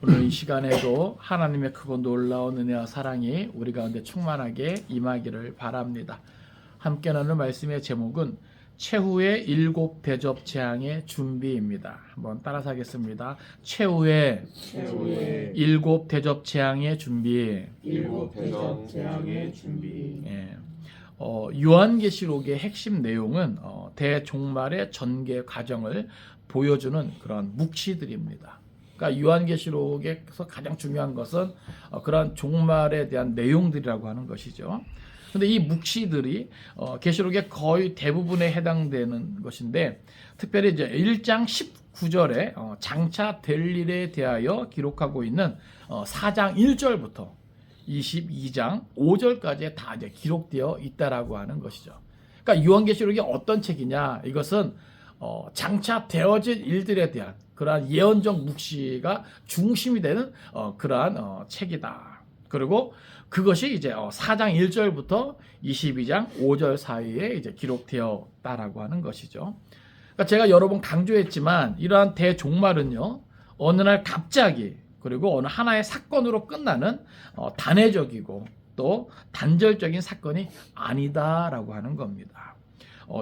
오늘 이 시간에도 하나님의 크고 놀라운 은혜와 사랑이 우리 가운데 충만하게 임하기를 바랍니다. 함께 나눌 말씀의 제목은 최후의 7대접 재앙의 준비입니다. 한번 따라서 하겠습니다. 최후의 7대접 재앙의 준비. 7대접 재앙의 준비. 예. 요한계시록의 핵심 내용은 대종말의 전개 과정을 보여주는 그런 묵시들입니다. 그러니까 요한계시록에서 가장 중요한 것은 그런 종말에 대한 내용들이라고 하는 것이죠. 근데 이 묵시들이 계시록의 거의 대부분에 해당되는 것인데, 특별히 이제 1장 19절에 장차 될 일에 대하여 기록하고 있는 4장 1절부터 22장 5절까지 다 이제 기록되어 있다라고 하는 것이죠. 그러니까 요한계시록이 어떤 책이냐? 이것은 장차 되어질 일들에 대한 그러한 예언적 묵시가 중심이 되는 그러한 책이다. 그리고 그것이 이제 4장 1절부터 22장 5절 사이에 이제 기록되었다라고 하는 것이죠. 그러니까 제가 여러 번 강조했지만 이러한 대종말은요, 어느 날 갑자기 그리고 어느 하나의 사건으로 끝나는 단회적이고 또 단절적인 사건이 아니다라고 하는 겁니다.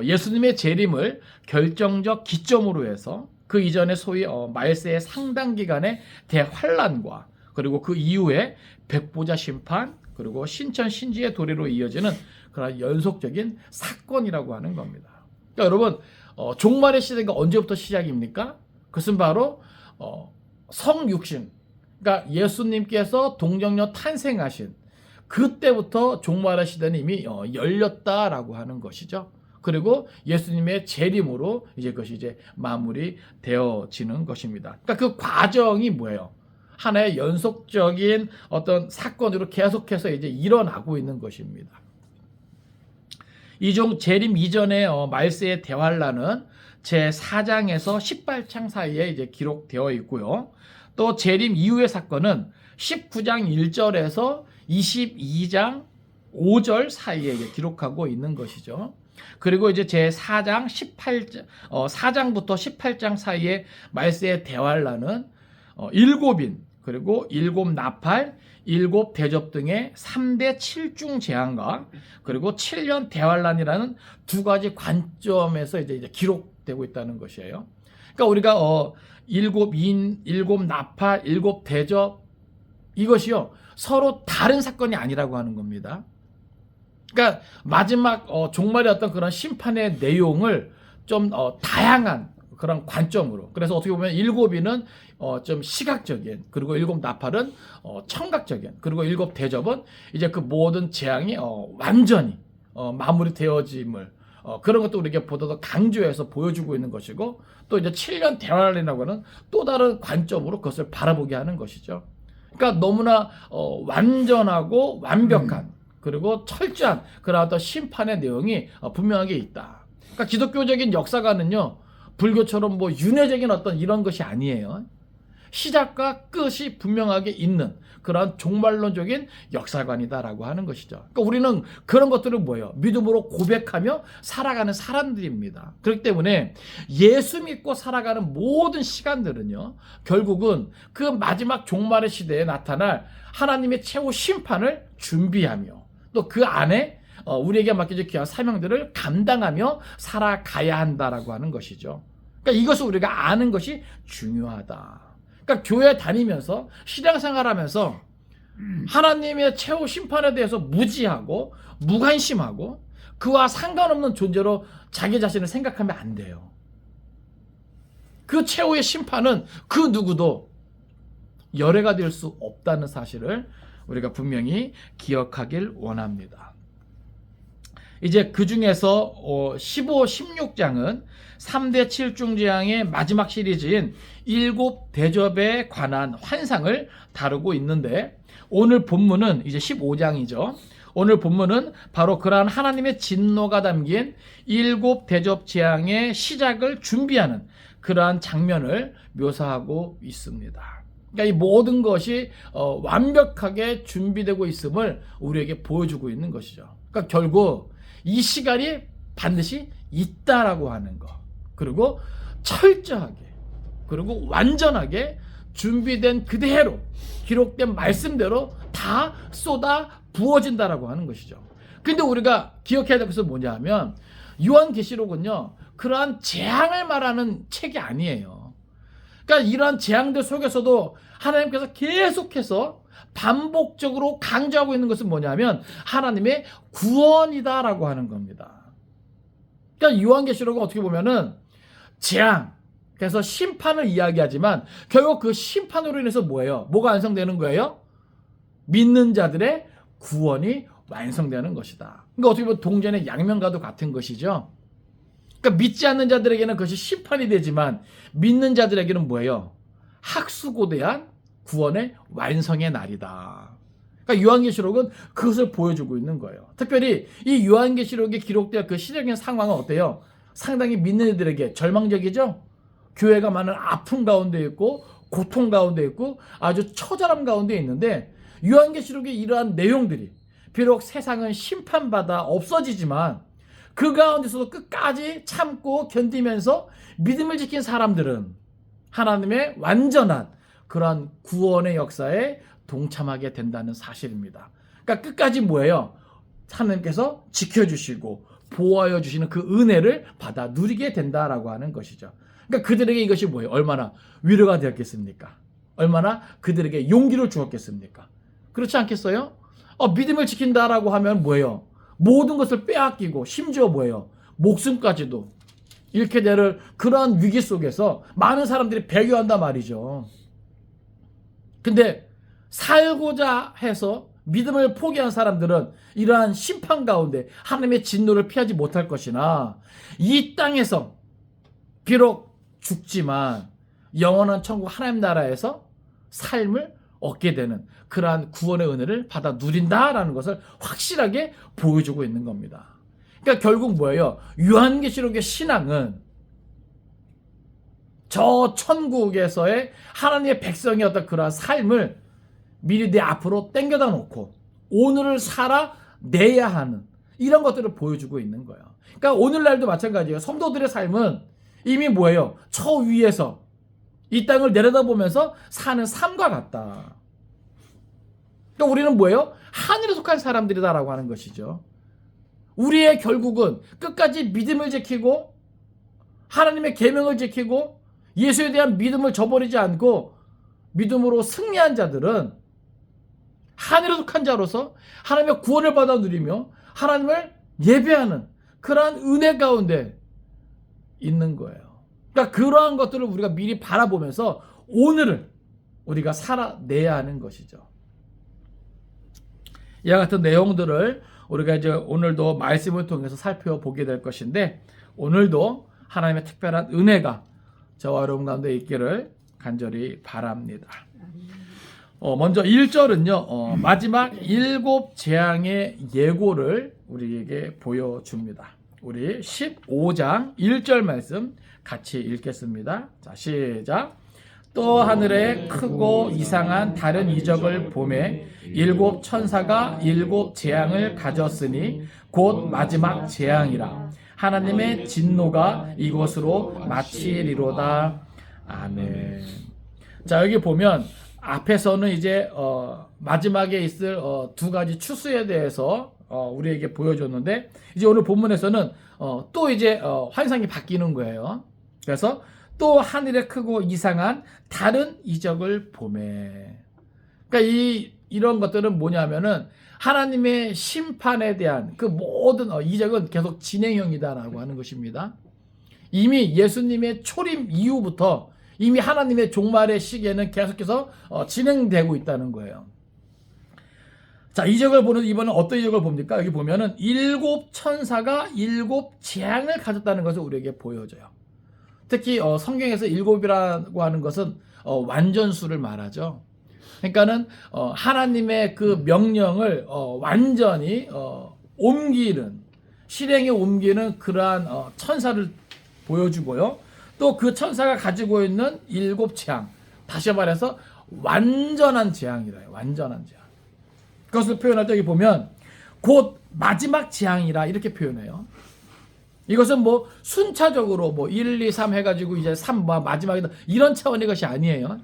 예수님의 재림을 결정적 기점으로 해서 그 이전에 소위 말세의 상당 기간의 대환란과 그리고 그 이후에 백보자 심판 그리고 신천 신지의 도래로 이어지는 그런 연속적인 사건이라고 하는 겁니다. 그러니까 여러분, 종말의 시대가 언제부터 시작입니까? 그것은 바로 성육신, 그러니까 예수님께서 동정녀 탄생하신 그때부터 종말의 시대는 이미 열렸다라고 하는 것이죠. 그리고 예수님의 재림으로 이제 그것이 이제 마무리되어지는 것입니다. 그러니까 그 과정이 뭐예요? 하나의 연속적인 어떤 사건으로 계속해서 이제 일어나고 있는 것입니다. 이종 재림 이전의 말세의 대환란은 제 4장에서 18장 사이에 이제 기록되어 있고요. 또 재림 이후의 사건은 19장 1절에서 22장 5절 사이에 이제 기록하고 있는 것이죠. 그리고 이제 제 4장 4장부터 18장 사이에 말세의 대환란은 7인 그리고 7나팔, 7대접 등의 3대 7중 재앙과 그리고 7년 대환란이라는 두 가지 관점에서 이제 기록되고 있다는 것이에요. 그러니까 우리가 7인, 7나팔, 7대접 이것이요 서로 다른 사건이 아니라고 하는 겁니다. 그러니까 마지막 종말의 어떤 그런 심판의 내용을 좀 다양한 그런 관점으로, 그래서 어떻게 보면 7인은 좀 시각적인, 그리고 7나팔은 청각적인, 그리고 7대접은 이제 그 모든 재앙이 완전히 마무리되어짐을 그런 것도 우리에게 보다 더 강조해서 보여주고 있는 것이고, 또 이제 7년 대환란이라고 하는 또 다른 관점으로 그것을 바라보게 하는 것이죠. 그러니까 너무나 완전하고 완벽한 그리고 철저한 그런 어떤 심판의 내용이 분명하게 있다. 그러니까 기독교적인 역사가는요, 불교처럼 뭐 윤회적인 어떤 이런 것이 아니에요. 시작과 끝이 분명하게 있는 그런 종말론적인 역사관이다라고 하는 것이죠. 그러니까 우리는 그런 것들을 뭐예요? 믿음으로 고백하며 살아가는 사람들입니다. 그렇기 때문에 예수 믿고 살아가는 모든 시간들은요, 결국은 그 마지막 종말의 시대에 나타날 하나님의 최후 심판을 준비하며 또 그 안에 우리에게 맡겨진 귀한 사명들을 감당하며 살아가야 한다라고 하는 것이죠. 그러니까 이것을 우리가 아는 것이 중요하다. 그러니까 교회 다니면서 신앙생활하면서 하나님의 최후 심판에 대해서 무지하고 무관심하고 그와 상관없는 존재로 자기 자신을 생각하면 안 돼요. 그 최후의 심판은 그 누구도 열애가 될 수 없다는 사실을 우리가 분명히 기억하길 원합니다. 이제 그 중에서 15, 16장은 3대 7중 재앙의 마지막 시리즈인 7대접에 관한 환상을 다루고 있는데, 오늘 본문은 이제 15장이죠. 오늘 본문은 바로 그러한 하나님의 진노가 담긴 7대접 재앙의 시작을 준비하는 그러한 장면을 묘사하고 있습니다. 그러니까 이 모든 것이 완벽하게 준비되고 있음을 우리에게 보여주고 있는 것이죠. 그러니까 결국 이 시간이 반드시 있다라고 하는 것, 그리고 철저하게 그리고 완전하게 준비된 그대로 기록된 말씀대로 다 쏟아 부어진다라고 하는 것이죠. 근데 우리가 기억해야 될 것은 뭐냐 하면 요한계시록은요, 그러한 재앙을 말하는 책이 아니에요. 그러니까 이러한 재앙들 속에서도 하나님께서 계속해서 반복적으로 강조하고 있는 것은 뭐냐면 하나님의 구원이다라고 하는 겁니다. 그러니까 요한계시록은 어떻게 보면은 재앙, 그래서 심판을 이야기하지만 결국 그 심판으로 인해서 뭐예요? 뭐가 완성되는 거예요? 믿는 자들의 구원이 완성되는 것이다. 그러니까 어떻게 보면 동전의 양면과도 같은 것이죠. 그러니까 믿지 않는 자들에게는 그것이 심판이 되지만 믿는 자들에게는 뭐예요? 학수고대한 구원의 완성의 날이다. 그러니까 요한계시록은 그것을 보여주고 있는 거예요. 특별히 이 요한계시록에 기록된 그 시적인 상황은 어때요? 상당히 믿는 이들에게 절망적이죠? 교회가 많은 아픔 가운데 있고 고통 가운데 있고 아주 처절함 가운데 있는데 요한계시록의 이러한 내용들이 비록 세상은 심판받아 없어지지만 그 가운데서도 끝까지 참고 견디면서 믿음을 지킨 사람들은 하나님의 완전한 그러한 구원의 역사에 동참하게 된다는 사실입니다. 그러니까 끝까지 뭐예요? 하나님께서 지켜주시고 보호하여 주시는 그 은혜를 받아 누리게 된다라고 하는 것이죠. 그러니까 그들에게 이것이 뭐예요? 얼마나 위로가 되었겠습니까? 얼마나 그들에게 용기를 주었겠습니까? 그렇지 않겠어요? 믿음을 지킨다라고 하면 뭐예요? 모든 것을 빼앗기고 심지어 뭐예요? 목숨까지도 잃게 될 그러한 위기 속에서 많은 사람들이 배교한단 말이죠. 근데 살고자 해서 믿음을 포기한 사람들은 이러한 심판 가운데 하나님의 진노를 피하지 못할 것이나 이 땅에서 비록 죽지만 영원한 천국 하나님 나라에서 삶을 얻게 되는 그러한 구원의 은혜를 받아 누린다라는 것을 확실하게 보여주고 있는 겁니다. 그러니까 결국 뭐예요? 요한계시록의 신앙은 저 천국에서의 하나님의 백성이었던 그러한 삶을 미리 내 앞으로 땡겨다 놓고 오늘을 살아내야 하는 이런 것들을 보여주고 있는 거예요. 그러니까 오늘날도 마찬가지예요. 성도들의 삶은 이미 뭐예요? 저 위에서 이 땅을 내려다보면서 사는 삶과 같다. 그러니까 우리는 뭐예요? 하늘에 속한 사람들이다라고 하는 것이죠. 우리의 결국은 끝까지 믿음을 지키고 하나님의 계명을 지키고 예수에 대한 믿음을 저버리지 않고 믿음으로 승리한 자들은 하늘에 속한 자로서 하나님의 구원을 받아 누리며 하나님을 예배하는 그러한 은혜 가운데 있는 거예요. 그러니까 그러한 것들을 우리가 미리 바라보면서 오늘을 우리가 살아내야 하는 것이죠. 이와 같은 내용들을 우리가 이제 오늘도 말씀을 통해서 살펴보게 될 것인데 오늘도 하나님의 특별한 은혜가 저와 여러분 가운데 있기를 간절히 바랍니다. 먼저 1절은요, 마지막 7 재앙의 예고를 우리에게 보여줍니다. 우리 15장 1절 말씀 같이 읽겠습니다. 자, 시작. 또 하늘에 크고 이상한 다른 이적을 보매 7 천사가 7 재앙을 가졌으니 곧 마지막 재앙이라. 하나님의 진노가 이곳으로 마치리로다. 아멘. 자, 여기 보면 앞에서는 이제 마지막에 있을 두 가지 추수에 대해서 우리에게 보여줬는데 이제 오늘 본문에서는 또 이제 환상이 바뀌는 거예요. 그래서 또 하늘에 크고 이상한 다른 이적을 보매. 그러니까 이런 것들은 뭐냐면은 하나님의 심판에 대한 그 모든 이적은 계속 진행형이다라고 하는 것입니다. 이미 예수님의 초림 이후부터 이미 하나님의 종말의 시기에는 계속해서 진행되고 있다는 거예요. 자, 이적을 보는 이번엔 어떤 이적을 봅니까? 여기 보면은 7 천사가 7 재앙을 가졌다는 것을 우리에게 보여줘요. 특히 성경에서 7이라고 하는 것은 완전수를 말하죠. 그러니까는 하나님의 그 명령을 완전히 옮기는 실행에 옮기는 그러한 천사를 보여주고요. 또 그 천사가 가지고 있는 7 재앙, 다시 말해서 완전한 재앙이래요. 완전한 재앙. 그것을 표현할 때 여기 보면 곧 마지막 재앙이라 이렇게 표현해요. 이것은 뭐 순차적으로 뭐 1, 2, 3 해가지고 이제 3 마지막이다 이런 차원의 것이 아니에요.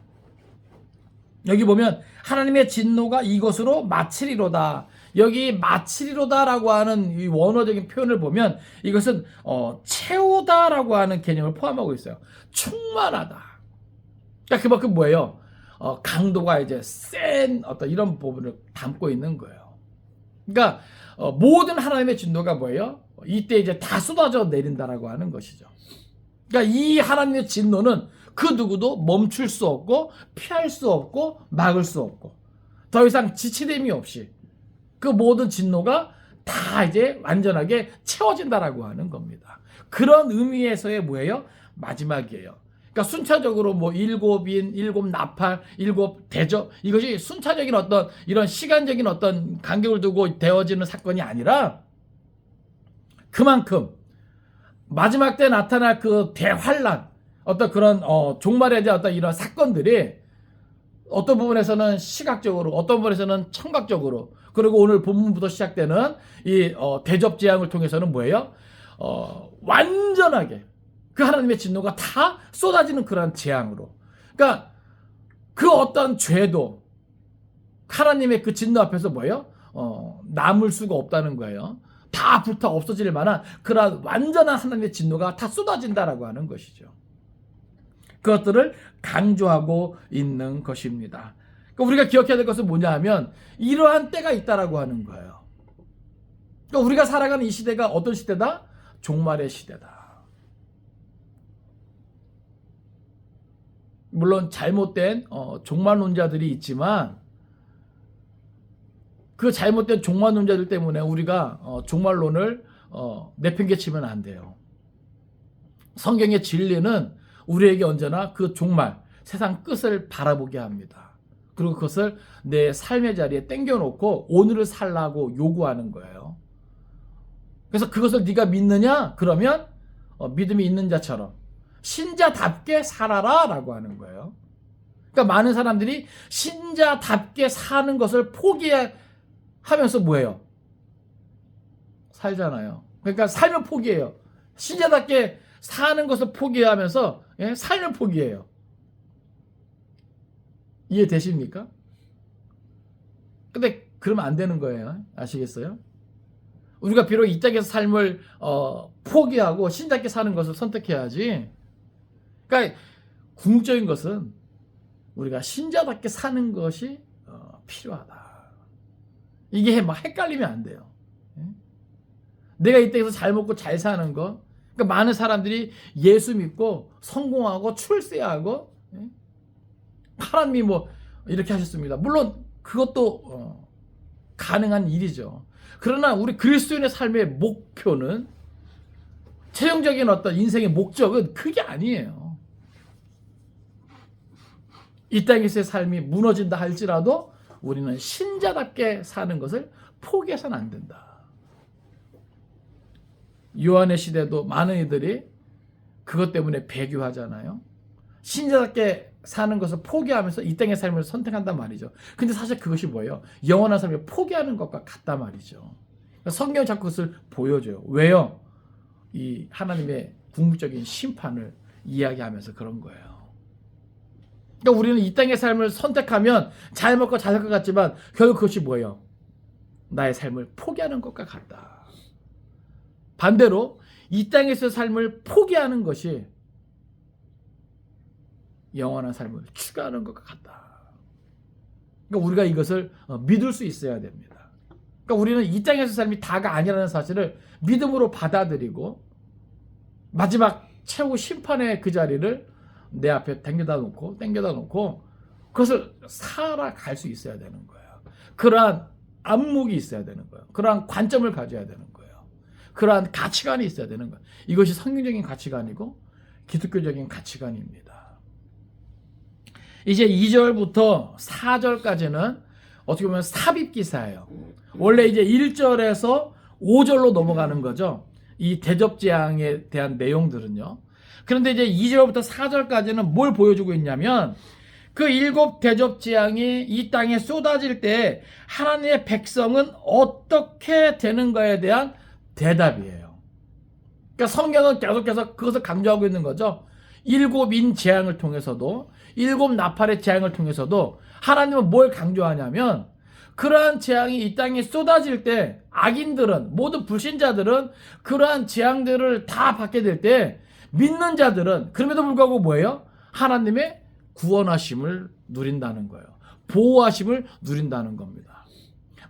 여기 보면 하나님의 진노가 이것으로 마치리로다. 여기 마치리로다라고 하는 이 원어적인 표현을 보면 이것은 채우다라고 하는 개념을 포함하고 있어요. 충만하다. 그러니까 그만큼 뭐예요? 강도가 이제 센 어떤 이런 부분을 담고 있는 거예요. 그러니까 모든 하나님의 진노가 뭐예요? 이때 이제 다 쏟아져 내린다라고 하는 것이죠. 그러니까 이 하나님의 진노는 그 누구도 멈출 수 없고 피할 수 없고 막을 수 없고 더 이상 지체됨이 없이 그 모든 진노가 다 이제 완전하게 채워진다라고 하는 겁니다. 그런 의미에서의 뭐예요? 마지막이에요. 그러니까 순차적으로 뭐 일곱인, 일곱 나팔, 일곱 대접 이것이 순차적인 어떤 이런 시간적인 어떤 간격을 두고 되어지는 사건이 아니라 그만큼 마지막 때 나타날 그 대환란 어떤 그런 종말에 대한 어떤 이런 사건들이 어떤 부분에서는 시각적으로 어떤 부분에서는 청각적으로 그리고 오늘 본문부터 시작되는 이 대접 재앙을 통해서는 뭐예요? 완전하게 그 하나님의 진노가 다 쏟아지는 그런 재앙으로. 그러니까 그 어떤 죄도 하나님의 그 진노 앞에서 뭐예요? 남을 수가 없다는 거예요. 다 불타 없어질 만한 그런 완전한 하나님의 진노가 다 쏟아진다라고 하는 것이죠. 그것들을 강조하고 있는 것입니다. 그러니까 우리가 기억해야 될 것은 뭐냐 하면 이러한 때가 있다라고 하는 거예요. 그러니까 우리가 살아가는 이 시대가 어떤 시대다? 종말의 시대다. 물론 잘못된 종말론자들이 있지만 그 잘못된 종말론자들 때문에 우리가 종말론을 내팽개치면 안 돼요. 성경의 진리는 우리에게 언제나 그 종말, 세상 끝을 바라보게 합니다. 그리고 그것을 내 삶의 자리에 땡겨놓고 오늘을 살라고 요구하는 거예요. 그래서 그것을 네가 믿느냐? 그러면 믿음이 있는 자처럼 신자답게 살아라 라고 하는 거예요. 그러니까 많은 사람들이 신자답게 사는 것을 포기하면서 뭐예요? 살잖아요. 그러니까 살면 포기해요. 신자답게 사는 것을 포기하면서 삶을 포기해요. 이해되십니까? 근데 그러면 안 되는 거예요. 아시겠어요? 우리가 비록 이 땅에서 삶을 포기하고 신자답게 사는 것을 선택해야지. 그러니까 궁극적인 것은 우리가 신자답게 사는 것이 필요하다. 이게 막 헷갈리면 안 돼요. 내가 이 땅에서 잘 먹고 잘 사는 거. 그러니까 많은 사람들이 예수 믿고 성공하고 출세하고 하나님이 뭐 이렇게 하셨습니다. 물론 그것도 가능한 일이죠. 그러나 우리 그리스도인의 삶의 목표는 최종적인 어떤 인생의 목적은 그게 아니에요. 이 땅에서의 삶이 무너진다 할지라도 우리는 신자답게 사는 것을 포기해서는 안 된다. 요한의 시대도 많은 이들이 그것 때문에 배교하잖아요. 신자답게 사는 것을 포기하면서 이 땅의 삶을 선택한단 말이죠. 근데 사실 그것이 뭐예요? 영원한 삶을 포기하는 것과 같단 말이죠. 성경이 자꾸 그것을 보여줘요. 왜요? 이 하나님의 궁극적인 심판을 이야기하면서 그런 거예요. 그러니까 우리는 이 땅의 삶을 선택하면 잘 먹고 잘 살 것 같지만 결국 그것이 뭐예요? 나의 삶을 포기하는 것과 같다. 반대로 이 땅에서 삶을 포기하는 것이 영원한 삶을 추구하는 것과 같다. 그러니까 우리가 이것을 믿을 수 있어야 됩니다. 그러니까 우리는 이 땅에서 삶이 다가 아니라는 사실을 믿음으로 받아들이고 마지막 최후 심판의 그 자리를 내 앞에 땡겨다 놓고 그것을 살아갈 수 있어야 되는 거예요. 그러한 안목이 있어야 되는 거예요. 그러한 관점을 가져야 되는 거예요. 그러한 가치관이 있어야 되는 거예요. 이것이 성경적인 가치관이고 기독교적인 가치관입니다. 이제 2절부터 4절까지는 어떻게 보면 삽입기사예요. 원래 이제 1절에서 5절로 넘어가는 거죠. 이 대접재앙에 대한 내용들은요. 그런데 이제 2절부터 4절까지는 뭘 보여주고 있냐면 그 7 대접재앙이 이 땅에 쏟아질 때 하나님의 백성은 어떻게 되는가에 대한 대답이에요. 그러니까 성경은 계속해서 그것을 강조하고 있는 거죠. 일곱인 재앙을 통해서도, 일곱 나팔의 재앙을 통해서도 하나님은 뭘 강조하냐면, 그러한 재앙이 이 땅에 쏟아질 때 악인들은, 모든 불신자들은 그러한 재앙들을 다 받게 될 때 믿는 자들은 그럼에도 불구하고 뭐예요? 하나님의 구원하심을 누린다는 거예요. 보호하심을 누린다는 겁니다.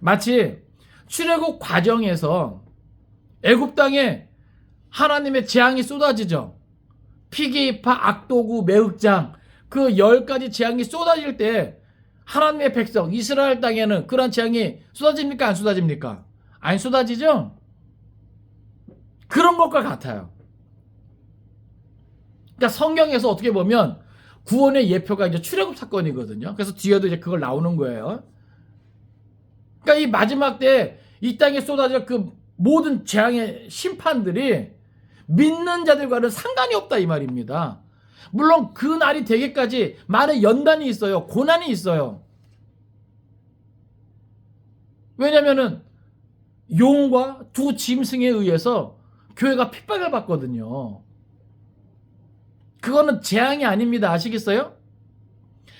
마치 출애굽 과정에서 애굽 땅에 하나님의 재앙이 쏟아지죠. 피기파, 악도구, 매흑장, 그 10가지 재앙이 쏟아질 때 하나님의 백성 이스라엘 땅에는 그런 재앙이 쏟아집니까? 안 쏟아집니까? 안 쏟아지죠? 그런 것과 같아요. 그러니까 성경에서 어떻게 보면 구원의 예표가 이제 출애굽 사건이거든요. 그래서 뒤에도 이제 그걸 나오는 거예요. 그러니까 이 마지막 때 이 땅에 쏟아질 그 모든 재앙의 심판들이 믿는 자들과는 상관이 없다 이 말입니다. 물론 그 날이 되기까지 많은 연단이 있어요. 고난이 있어요. 왜냐면은 용과 두 짐승에 의해서 교회가 핍박을 받거든요. 그거는 재앙이 아닙니다. 아시겠어요?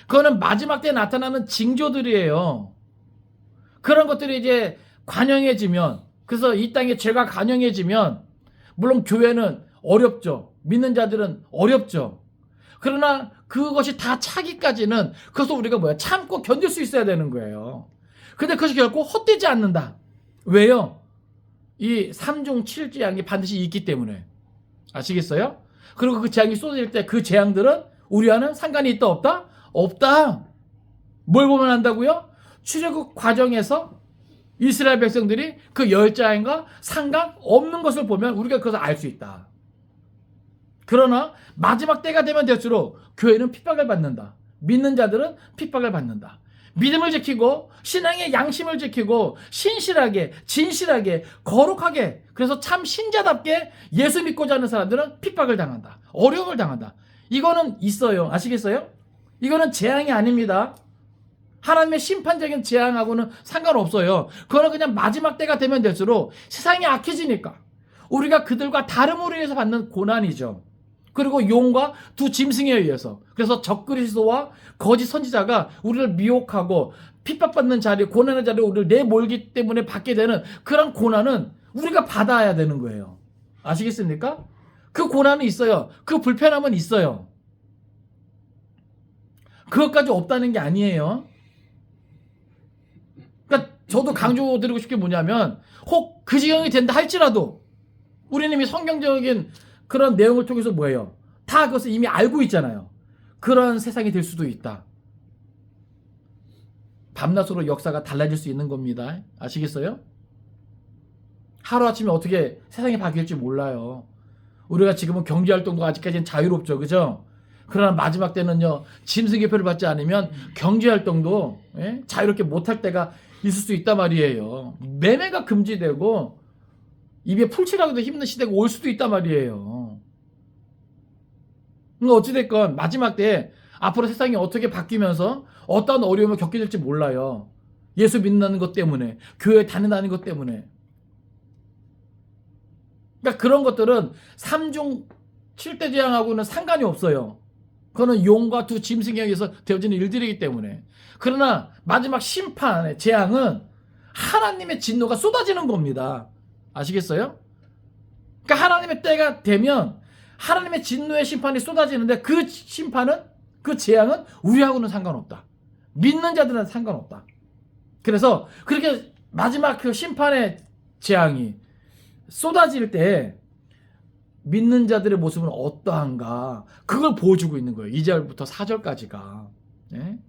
그거는 마지막 때 나타나는 징조들이에요. 그런 것들이 이제 관영해지면, 그래서 이 땅에 죄가 관영해지면 물론 교회는 어렵죠. 믿는 자들은 어렵죠. 그러나 그것이 다 차기까지는 그것도 우리가 뭐야? 참고 견딜 수 있어야 되는 거예요. 근데 그것이 결코 헛되지 않는다. 왜요? 이 3중 7재앙이 반드시 있기 때문에. 아시겠어요? 그리고 그 재앙이 쏟아질 때 그 재앙들은 우리와는 상관이 있다 없다? 없다. 뭘 보면 안다고요? 출애굽 과정에서 이스라엘 백성들이 그 10재앙과 상관없는 것을 보면 우리가 그것을 알 수 있다. 그러나 마지막 때가 되면 될수록 교회는 핍박을 받는다. 믿는 자들은 핍박을 받는다. 믿음을 지키고 신앙의 양심을 지키고 신실하게, 진실하게, 거룩하게, 그래서 참 신자답게 예수 믿고자 하는 사람들은 핍박을 당한다. 어려움을 당한다. 이거는 있어요. 아시겠어요? 이거는 재앙이 아닙니다. 하나님의 심판적인 재앙하고는 상관없어요. 그거는 그냥 마지막 때가 되면 될수록 세상이 악해지니까 우리가 그들과 다름으로 인해서 받는 고난이죠. 그리고 용과 두 짐승에 의해서, 그래서 적그리스도와 거짓 선지자가 우리를 미혹하고 핍박받는 자리, 고난의 자리에 우리를 내몰기 때문에 받게 되는 그런 고난은 우리가 받아야 되는 거예요. 아시겠습니까? 그 고난은 있어요. 그 불편함은 있어요. 그것까지 없다는 게 아니에요. 그러니까 저도 강조드리고 싶은 게 뭐냐면, 혹 그 지경이 된다 할지라도 우리는 이미 성경적인 그런 내용을 통해서 뭐예요? 다 그것을 이미 알고 있잖아요. 그런 세상이 될 수도 있다. 밤낮으로 역사가 달라질 수 있는 겁니다. 아시겠어요? 하루아침에 어떻게 세상이 바뀔지 몰라요. 우리가 지금은 경제활동도 아직까지는 자유롭죠. 그죠? 그러나 마지막 때는요, 짐승의 표를 받지 않으면 경제활동도 자유롭게 못할 때가 있을 수 있단 말이에요. 매매가 금지되고 입에 풀칠하기도 힘든 시대가 올 수도 있단 말이에요. 그러니까 어찌됐건 마지막 때 앞으로 세상이 어떻게 바뀌면서 어떤 어려움을 겪게 될지 몰라요. 예수 믿는 것 때문에, 교회 다닌다는 것 때문에. 그러니까 그런 것들은 3중 7대 재앙하고는 상관이 없어요. 그거는 용과 두 짐승에 의해서 되어지는 일들이기 때문에. 그러나 마지막 심판의 재앙은 하나님의 진노가 쏟아지는 겁니다. 아시겠어요? 그러니까 하나님의 때가 되면 하나님의 진노의 심판이 쏟아지는데, 그 심판은, 그 재앙은 우리하고는 상관없다. 믿는 자들은 상관없다. 그래서 그렇게 마지막 그 심판의 재앙이 쏟아질 때 믿는 자들의 모습은 어떠한가, 그걸 보여주고 있는 거예요. 2절부터 4절까지가. 네?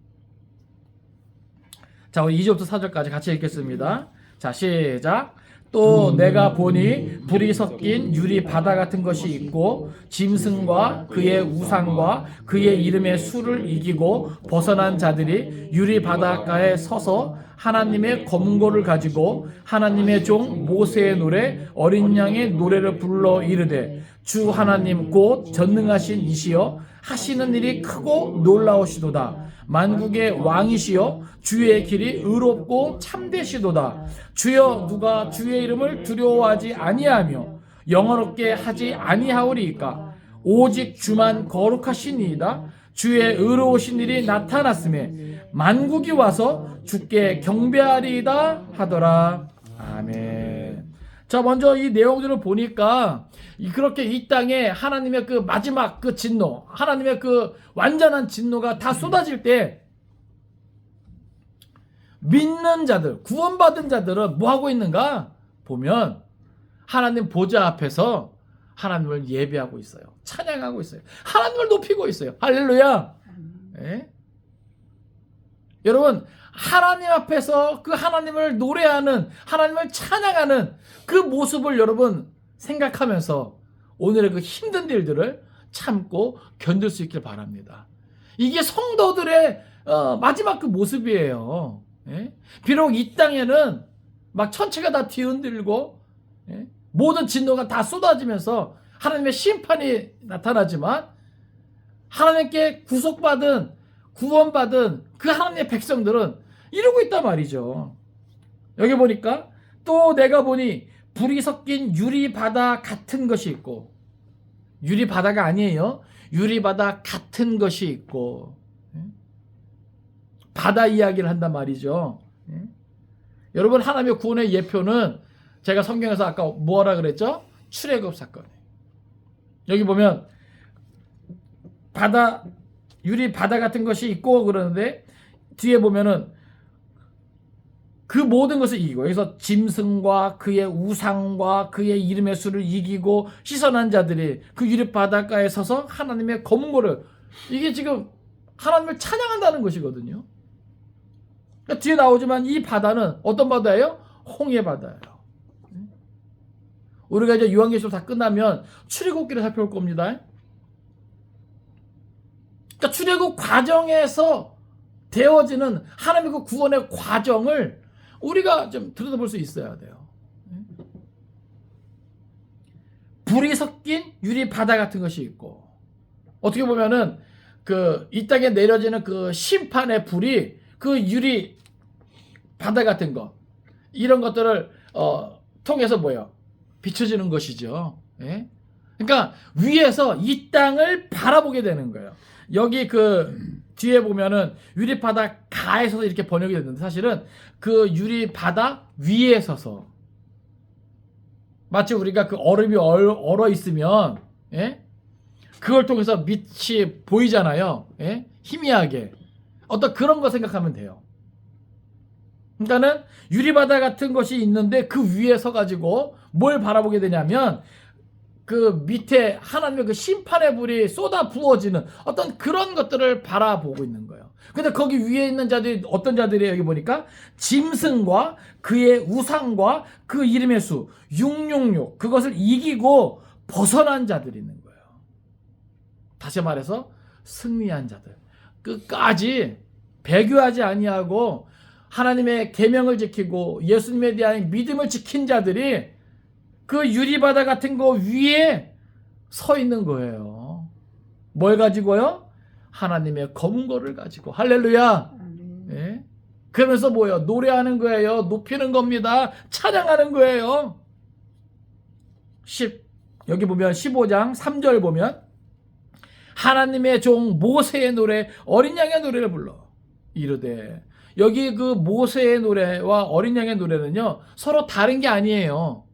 자, 우리 2절부터 4절까지 같이 읽겠습니다. 자, 시작. 또 내가 보니 불이 섞인 유리 바다 같은 것이 있고, 짐승과 그의 우상과 그의 이름의 수를 이기고 벗어난 자들이 유리 바닷가에 서서 하나님의 검은고를 가지고 하나님의 종 모세의 노래, 어린 양의 노래를 불러 이르되, 주 하나님 곧 전능하신 이시여 하시는 일이 크고 놀라우시도다. 만국의 왕이시여 주의 길이 의롭고 참되시도다. 주여 누가 주의 이름을 두려워하지 아니하며 영화롭게 하지 아니하오리이까. 오직 주만 거룩하시니이다. 주의 의로우신 일이 나타났음에 만국이 와서 주께 경배하리이다 하더라. 아멘. 자, 먼저 이 내용들을 보니까 그렇게 이 땅에 하나님의 그 마지막 그 진노, 하나님의 그 완전한 진노가 다 쏟아질 때 믿는 자들, 구원받은 자들은 뭐 하고 있는가? 보면 하나님 보좌 앞에서 하나님을 예배하고 있어요. 찬양하고 있어요. 하나님을 높이고 있어요. 할렐루야. 예? 여러분, 하나님 앞에서 그 하나님을 노래하는, 하나님을 찬양하는 그 모습을 여러분 생각하면서 오늘의 그 힘든 일들을 참고 견딜 수 있길 바랍니다. 이게 성도들의 마지막 그 모습이에요. 예? 비록 이 땅에는 막 천체가 다 뒤흔들고, 예? 모든 진노가 다 쏟아지면서 하나님의 심판이 나타나지만 하나님께 구속받은, 구원받은 그 하나님의 백성들은 이러고 있단 말이죠. 여기 보니까 또 내가 보니 불이 섞인 유리바다 같은 것이 있고, 유리바다가 아니에요. 유리바다 같은 것이 있고, 바다 이야기를 한단 말이죠. 여러분, 하나님의 구원의 예표는 제가 성경에서 아까 뭐라 그랬죠? 출애굽 사건. 여기 보면 바다, 유리 바다 같은 것이 있고 그러는데 뒤에 보면은 그 모든 것을 이기고, 여기서 짐승과 그의 우상과 그의 이름의 수를 이기고 시선한 자들이 그 유리 바닷가에 서서 하나님의 검은고를, 이게 지금 하나님을 찬양한다는 것이거든요. 그러니까 뒤에 나오지만 이 바다는 어떤 바다예요? 홍해 바다예요. 우리가 이제 요한계시록 다 끝나면 출애굽기를 살펴볼 겁니다. 그러니까 출애굽 과정에서 되어지는 하나님의 그 구원의 과정을 우리가 좀 들여다볼 수 있어야 돼요. 불이 섞인 유리 바다 같은 것이 있고, 어떻게 보면은 그 이 땅에 내려지는 그 심판의 불이 그 유리 바다 같은 거, 이런 것들을 통해서 뭐예요? 비춰지는 것이죠. 예? 그러니까 위에서 이 땅을 바라보게 되는 거예요. 여기 그 뒤에 보면은 유리 바다 가에 서서 이렇게 번역이 됐는데, 사실은 그 유리 바다 위에 서서, 마치 우리가 그 얼음이 얼어 있으면, 예? 그걸 통해서 빛이 보이잖아요. 예? 희미하게. 어떤 그런 거 생각하면 돼요. 그러니까는 유리바다 같은 것이 있는데 그 위에 서가지고 뭘 바라보게 되냐면 그 밑에 하나님의 그 심판의 불이 쏟아 부어지는 어떤 그런 것들을 바라보고 있는 거예요. 근데 거기 위에 있는 자들이 어떤 자들이에요? 여기 보니까 짐승과 그의 우상과 그 이름의 수 666, 그것을 이기고 벗어난 자들이 있는 거예요. 다시 말해서 승리한 자들, 끝까지 배교하지 아니하고 하나님의 계명을 지키고 예수님에 대한 믿음을 지킨 자들이 그 유리바다 같은 거 위에 서 있는 거예요. 뭘 가지고요? 하나님의 검은 거를 가지고. 할렐루야. 예? 그러면서 뭐예요? 노래하는 거예요. 높이는 겁니다. 찬양하는 거예요. 여기 보면 15장 3절 보면 하나님의 종 모세의 노래, 어린 양의 노래를 불러 이르되, 여기 그 모세의 노래와 어린 양의 노래는요 서로 다른 게 아니에요.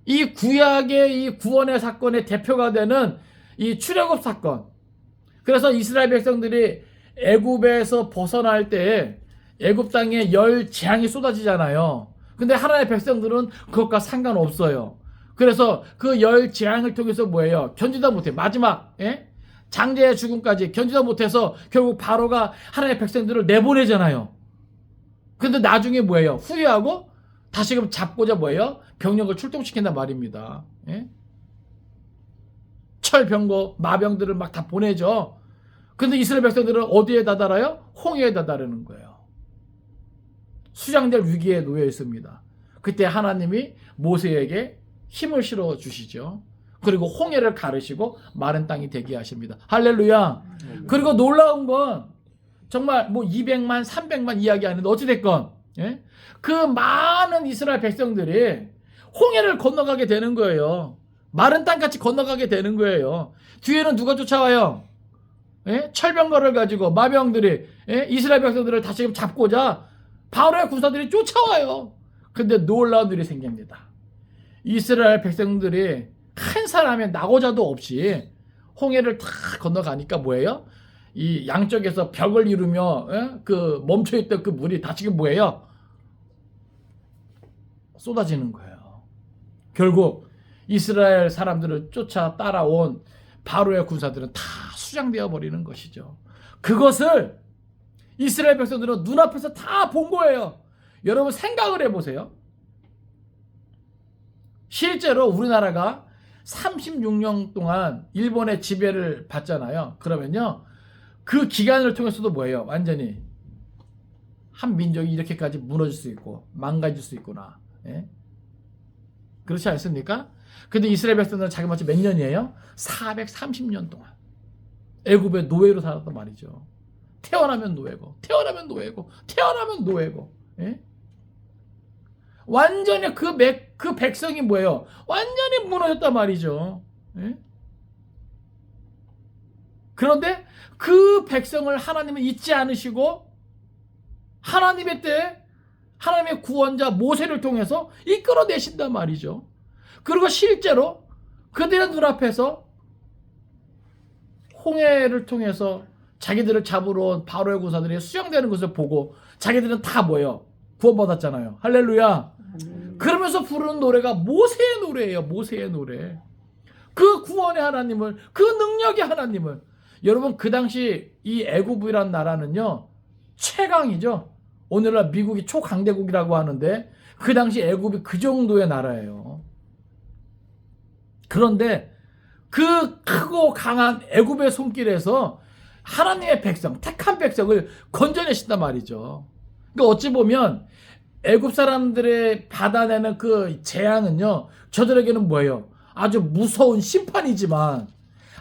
이 구약의 이 구원의 사건의 대표가 되는 이 출애굽 사건. 그래서 이스라엘 백성들이 애굽에서 벗어날 때 애굽 땅에 열 재앙이 쏟아지잖아요. 근데 하나님의 백성들은 그것과 상관없어요. 그래서 그 열 재앙을 통해서 뭐예요? 견디다 못해. 마지막 장제의 죽음까지 견디다 못해서 결국 바로가 하나님의 백성들을 내보내잖아요. 근데 나중에 뭐예요? 후회하고 다시금 잡고자 뭐예요? 병력을 출동시킨단 말입니다. 철병거, 마병들을 막 다 보내죠. 근데 이스라엘 백성들은 어디에 다다라요? 홍해에 다다르는 거예요. 수장될 위기에 놓여 있습니다. 그때 하나님이 모세에게 힘을 실어 주시죠. 그리고 홍해를 가르시고 마른 땅이 되게 하십니다. 할렐루야. 그리고 놀라운 건 정말 뭐 200만, 300만 이야기하는데 어찌됐건 그 많은 이스라엘 백성들이 홍해를 건너가게 되는 거예요. 마른 땅같이 건너가게 되는 거예요. 뒤에는 누가 쫓아와요? 예? 철병거를 가지고 마병들이 예? 이스라엘 백성들을 다시금 잡고자 바로의 군사들이 쫓아와요. 근데 놀라운 일이 생깁니다. 이스라엘 백성들이 한 사람의 낙오자도 없이 홍해를 다 건너가니까 뭐예요? 이 양쪽에서 벽을 이루며 예? 그 멈춰있던 그 물이 다시금 뭐예요? 쏟아지는 거예요. 결국 이스라엘 사람들을 쫓아 따라온 바로의 군사들은 다 수장되어 버리는 것이죠. 그것을 이스라엘 백성들은 눈앞에서 다 본 거예요. 여러분 생각을 해보세요. 실제로 우리나라가 36년 동안 일본의 지배를 받잖아요. 그러면요 그 기간을 통해서도 뭐예요? 완전히 한 민족이 이렇게까지 무너질 수 있고 망가질 수 있구나. 예? 그렇지 않습니까? 근데 이스라엘 백성들은 자그마치 몇 년이에요? 430년 동안 애굽의 노예로 살았단 말이죠. 태어나면 노예고 태어나면 노예고 태어나면 노예고. 예? 완전히 그 백성이 뭐예요? 완전히 무너졌단 말이죠. 예? 그런데 그 백성을 하나님은 잊지 않으시고 하나님의 때 하나님의 구원자 모세를 통해서 이끌어내신단 말이죠. 그리고 실제로 그들의 눈앞에서 홍해를 통해서 자기들을 잡으러 온 바로의 군사들이 수장되는 것을 보고 자기들은 다 뭐예요? 구원받았잖아요. 할렐루야. 그러면서 부르는 노래가 모세의 노래예요. 모세의 노래. 그 구원의 하나님을, 그 능력의 하나님을. 여러분 그 당시 이 애굽이란 나라는요 최강이죠. 오늘날 미국이 초강대국이라고 하는데 그 당시 애굽이 그 정도의 나라예요. 그런데 그 크고 강한 애굽의 손길에서 하나님의 백성, 택한 백성을 건져내신단 말이죠. 그러니까 어찌 보면 애굽 사람들의 받아내는 그 재앙은요 저들에게는 뭐예요? 아주 무서운 심판이지만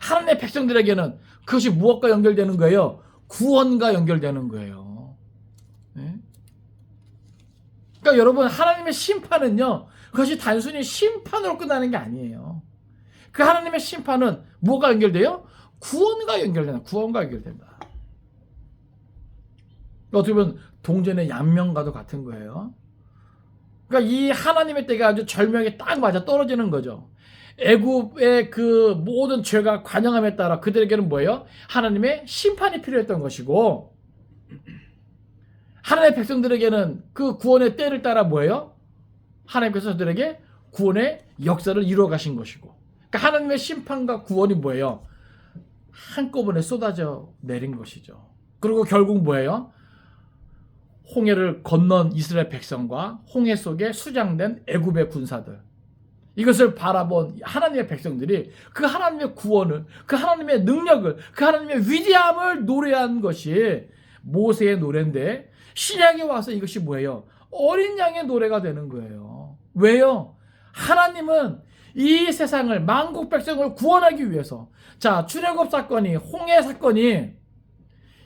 하나님의 백성들에게는 그것이 무엇과 연결되는 거예요? 구원과 연결되는 거예요. 네? 그러니까 여러분 하나님의 심판은요 그것이 단순히 심판으로 끝나는 게 아니에요. 그 하나님의 심판은 뭐가 연결돼요? 구원과 연결된다. 구원과 연결된다. 어떻게 보면 동전의 양면과도 같은 거예요. 그러니까 이 하나님의 때가 아주 절명에 딱 맞아 떨어지는 거죠. 애굽의 그 모든 죄가 관영함에 따라 그들에게는 뭐예요? 하나님의 심판이 필요했던 것이고 하나님의 백성들에게는 그 구원의 때를 따라 뭐예요? 하나님께서 그들에게 구원의 역사를 이루어 가신 것이고 그러니까 하나님의 심판과 구원이 뭐예요? 한꺼번에 쏟아져 내린 것이죠. 그리고 결국 뭐예요? 홍해를 건넌 이스라엘 백성과 홍해 속에 수장된 애굽의 군사들 이것을 바라본 하나님의 백성들이 그 하나님의 구원을 그 하나님의 능력을 그 하나님의 위대함을 노래한 것이 모세의 노래인데 신약에 와서 이것이 뭐예요? 어린 양의 노래가 되는 거예요. 왜요? 하나님은 이 세상을 만국 백성을 구원하기 위해서 자 출애굽 사건이 홍해 사건이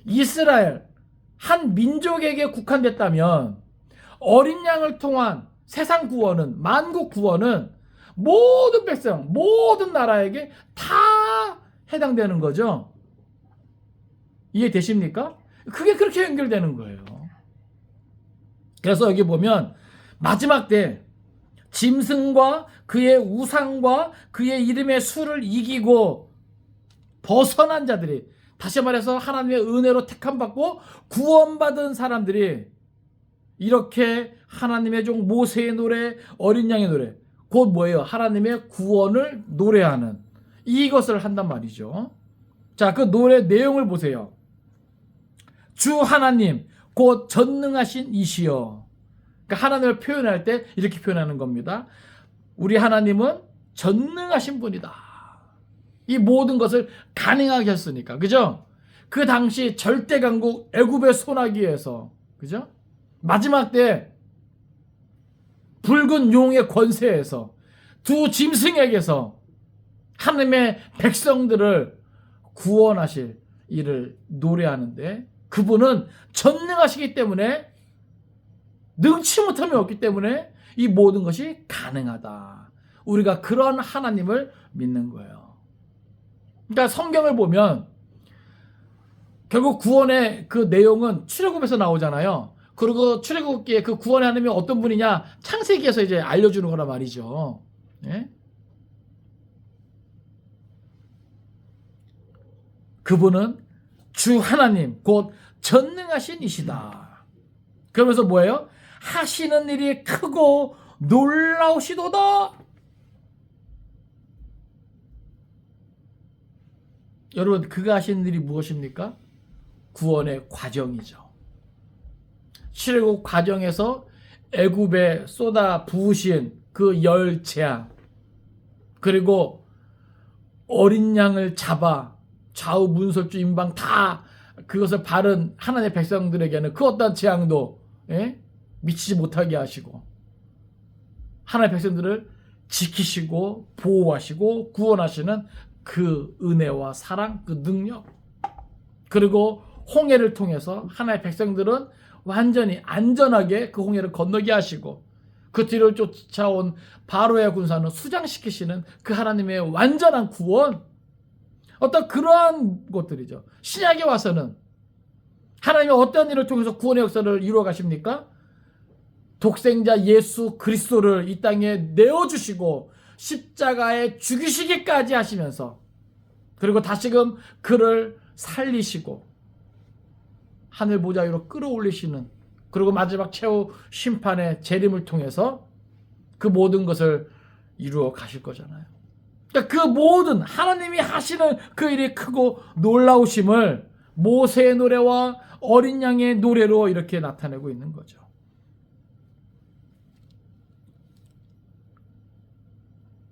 이스라엘 한 민족에게 국한됐다면 어린 양을 통한 세상 구원은 만국 구원은 모든 백성 모든 나라에게 다 해당되는 거죠. 이해되십니까? 그게 그렇게 연결되는 거예요. 그래서 여기 보면 마지막 때 짐승과 그의 우상과 그의 이름의 수를 이기고 벗어난 자들이 다시 말해서 하나님의 은혜로 택함받고 구원받은 사람들이 이렇게 하나님의 종 모세의 노래 어린 양의 노래 곧 뭐예요? 하나님의 구원을 노래하는 이것을 한단 말이죠. 자, 그 노래 내용을 보세요. 주 하나님 곧 전능하신 이시여. 그러니까 하나님을 표현할 때 이렇게 표현하는 겁니다. 우리 하나님은 전능하신 분이다. 이 모든 것을 가능하게 했으니까. 그죠? 그 당시 절대 강국 애굽의 소나기에서 그죠? 마지막 때 붉은 용의 권세에서 두 짐승에게서 하나님의 백성들을 구원하실 일을 노래하는데 그분은 전능하시기 때문에 능치 못함이 없기 때문에 이 모든 것이 가능하다. 우리가 그런 하나님을 믿는 거예요. 그러니까 성경을 보면 결국 구원의 그 내용은 출애굽에서 나오잖아요. 그리고 출애굽기에 그 구원의 하나님이 어떤 분이냐 창세기에서 이제 알려주는 거란 말이죠. 예? 그분은 주 하나님 곧 전능하신 이시다. 그러면서 뭐예요? 하시는 일이 크고 놀라우시도다. 여러분, 그가 하시는 일이 무엇입니까? 구원의 과정이죠. 출애굽 과정에서 애굽에 쏟아 부으신 그 열 재앙, 그리고 어린 양을 잡아 좌우 문설주 임방 다 그것을 바른 하나님의 백성들에게는 그 어떤 재앙도 미치지 못하게 하시고 하나님의 백성들을 지키시고 보호하시고 구원하시는 그 은혜와 사랑, 그 능력, 그리고 홍해를 통해서 하나님의 백성들은 완전히 안전하게 그 홍해를 건너게 하시고 그 뒤를 쫓아온 바로의 군사는 수장시키시는 그 하나님의 완전한 구원, 어떤 그러한 것들이죠. 신약에 와서는 하나님이 어떤 일을 통해서 구원의 역사를 이루어 가십니까? 독생자 예수 그리스도를 이 땅에 내어주시고 십자가에 죽이시기까지 하시면서, 그리고 다시금 그를 살리시고 하늘 보좌 위로 끌어올리시는, 그리고 마지막 최후 심판의 재림을 통해서 그 모든 것을 이루어 가실 거잖아요. 그러니까 그 모든 하나님이 하시는 그 일이 크고 놀라우심을 모세의 노래와 어린 양의 노래로 이렇게 나타내고 있는 거죠.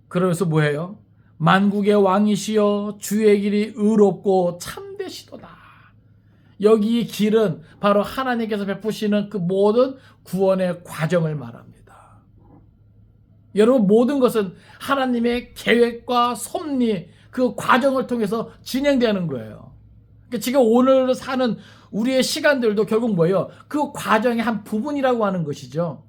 그러면서 뭐예요? 만국의 왕이시여 주의 길이 의롭고 참되시도다. 여기 길은 바로 하나님께서 베푸시는 그 모든 구원의 과정을 말합니다. 여러분, 모든 것은 하나님의 계획과 섭리, 그 과정을 통해서 진행되는 거예요. 그러니까 지금 오늘 사는 우리의 시간들도 결국 뭐예요? 그 과정의 한 부분이라고 하는 것이죠.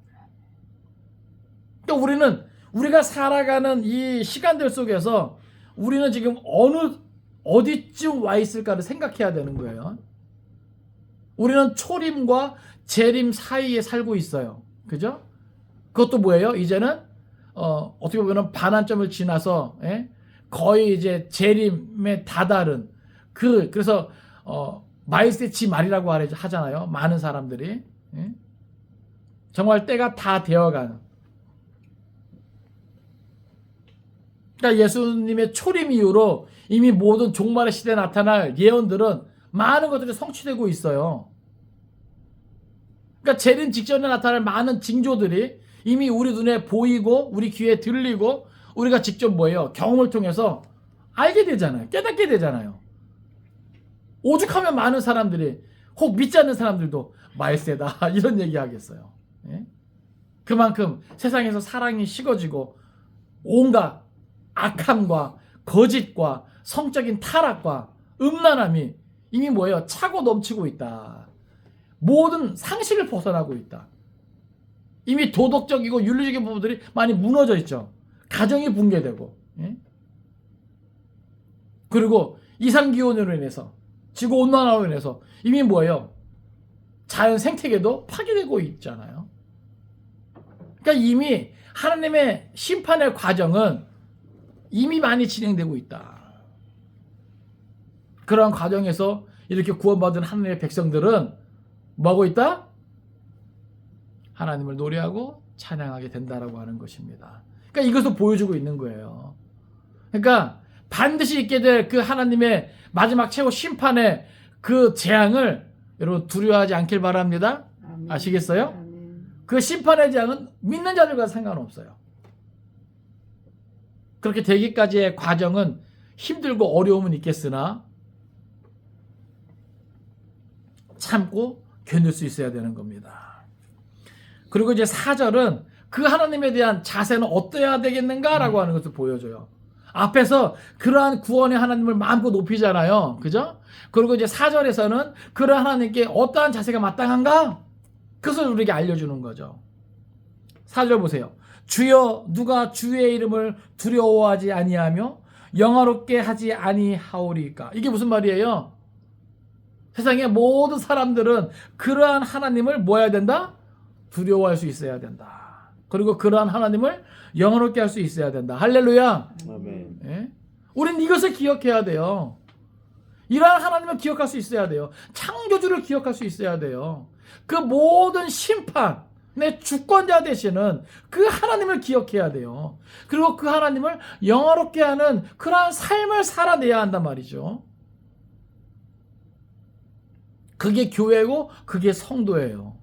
그러니까 우리가 살아가는 이 시간들 속에서 우리는 지금 어디쯤 와 있을까를 생각해야 되는 거예요. 우리는 초림과 재림 사이에 살고 있어요. 그죠? 그것도 뭐예요? 이제는 어떻게 보면 반환점을 지나서 거의 이제 재림에 다다른 그래서 말세치 말이라고 하잖아요. 많은 사람들이 정말 때가 다 되어가는. 그러니까 예수님의 초림 이후로 이미 모든 종말의 시대에 나타날 예언들은 많은 것들이 성취되고 있어요. 그러니까 재림 직전에 나타날 많은 징조들이 이미 우리 눈에 보이고 우리 귀에 들리고 우리가 직접 뭐예요? 경험을 통해서 알게 되잖아요. 깨닫게 되잖아요. 오죽하면 많은 사람들이, 혹 믿지 않는 사람들도 말세다 이런 얘기 하겠어요. 그만큼 세상에서 사랑이 식어지고 온갖 악함과 거짓과 성적인 타락과 음란함이 이미 뭐예요? 차고 넘치고 있다. 모든 상식을 벗어나고 있다. 이미 도덕적이고 윤리적인 부분들이 많이 무너져 있죠. 가정이 붕괴되고, 그리고 이상기온으로 인해서, 지구온난화로 인해서 이미 뭐예요? 자연 생태계도 파괴되고 있잖아요. 그러니까 이미 하나님의 심판의 과정은 이미 많이 진행되고 있다. 그러한 과정에서 이렇게 구원받은 하나님의 백성들은 뭐하고 있다? 하나님을 노래하고 찬양하게 된다라고 하는 것입니다. 그러니까 이것을 보여주고 있는 거예요. 그러니까 반드시 있게 될 그 하나님의 마지막 최후 심판의 그 재앙을 여러분 두려워하지 않길 바랍니다. 아멘. 아시겠어요? 아멘. 그 심판의 재앙은 믿는 자들과 상관없어요. 그렇게 되기까지의 과정은 힘들고 어려움은 있겠으나 참고 견딜 수 있어야 되는 겁니다. 그리고 이제 4절은 그 하나님에 대한 자세는 어떠해야 되겠는가라고 하는 것을 보여줘요. 앞에서 그러한 구원의 하나님을 마음껏 높이잖아요. 그죠? 그리고 이제 4절에서는 그러한 하나님께 어떠한 자세가 마땅한가? 그것을 우리에게 알려주는 거죠. 4절 보세요. 주여 누가 주의 이름을 두려워하지 아니하며 영화롭게 하지 아니하오리까. 이게 무슨 말이에요? 세상의 모든 사람들은 그러한 하나님을 뭐 해야 된다? 두려워할 수 있어야 된다. 그리고 그러한 하나님을 영화롭게 할 수 있어야 된다. 할렐루야. 아멘. 예? 우린 이것을 기억해야 돼요. 이러한 하나님을 기억할 수 있어야 돼요. 창조주를 기억할 수 있어야 돼요. 그 모든 심판의 주권자 되시는 그 하나님을 기억해야 돼요. 그리고 그 하나님을 영화롭게 하는 그러한 삶을 살아내야 한단 말이죠. 그게 교회고 그게 성도예요.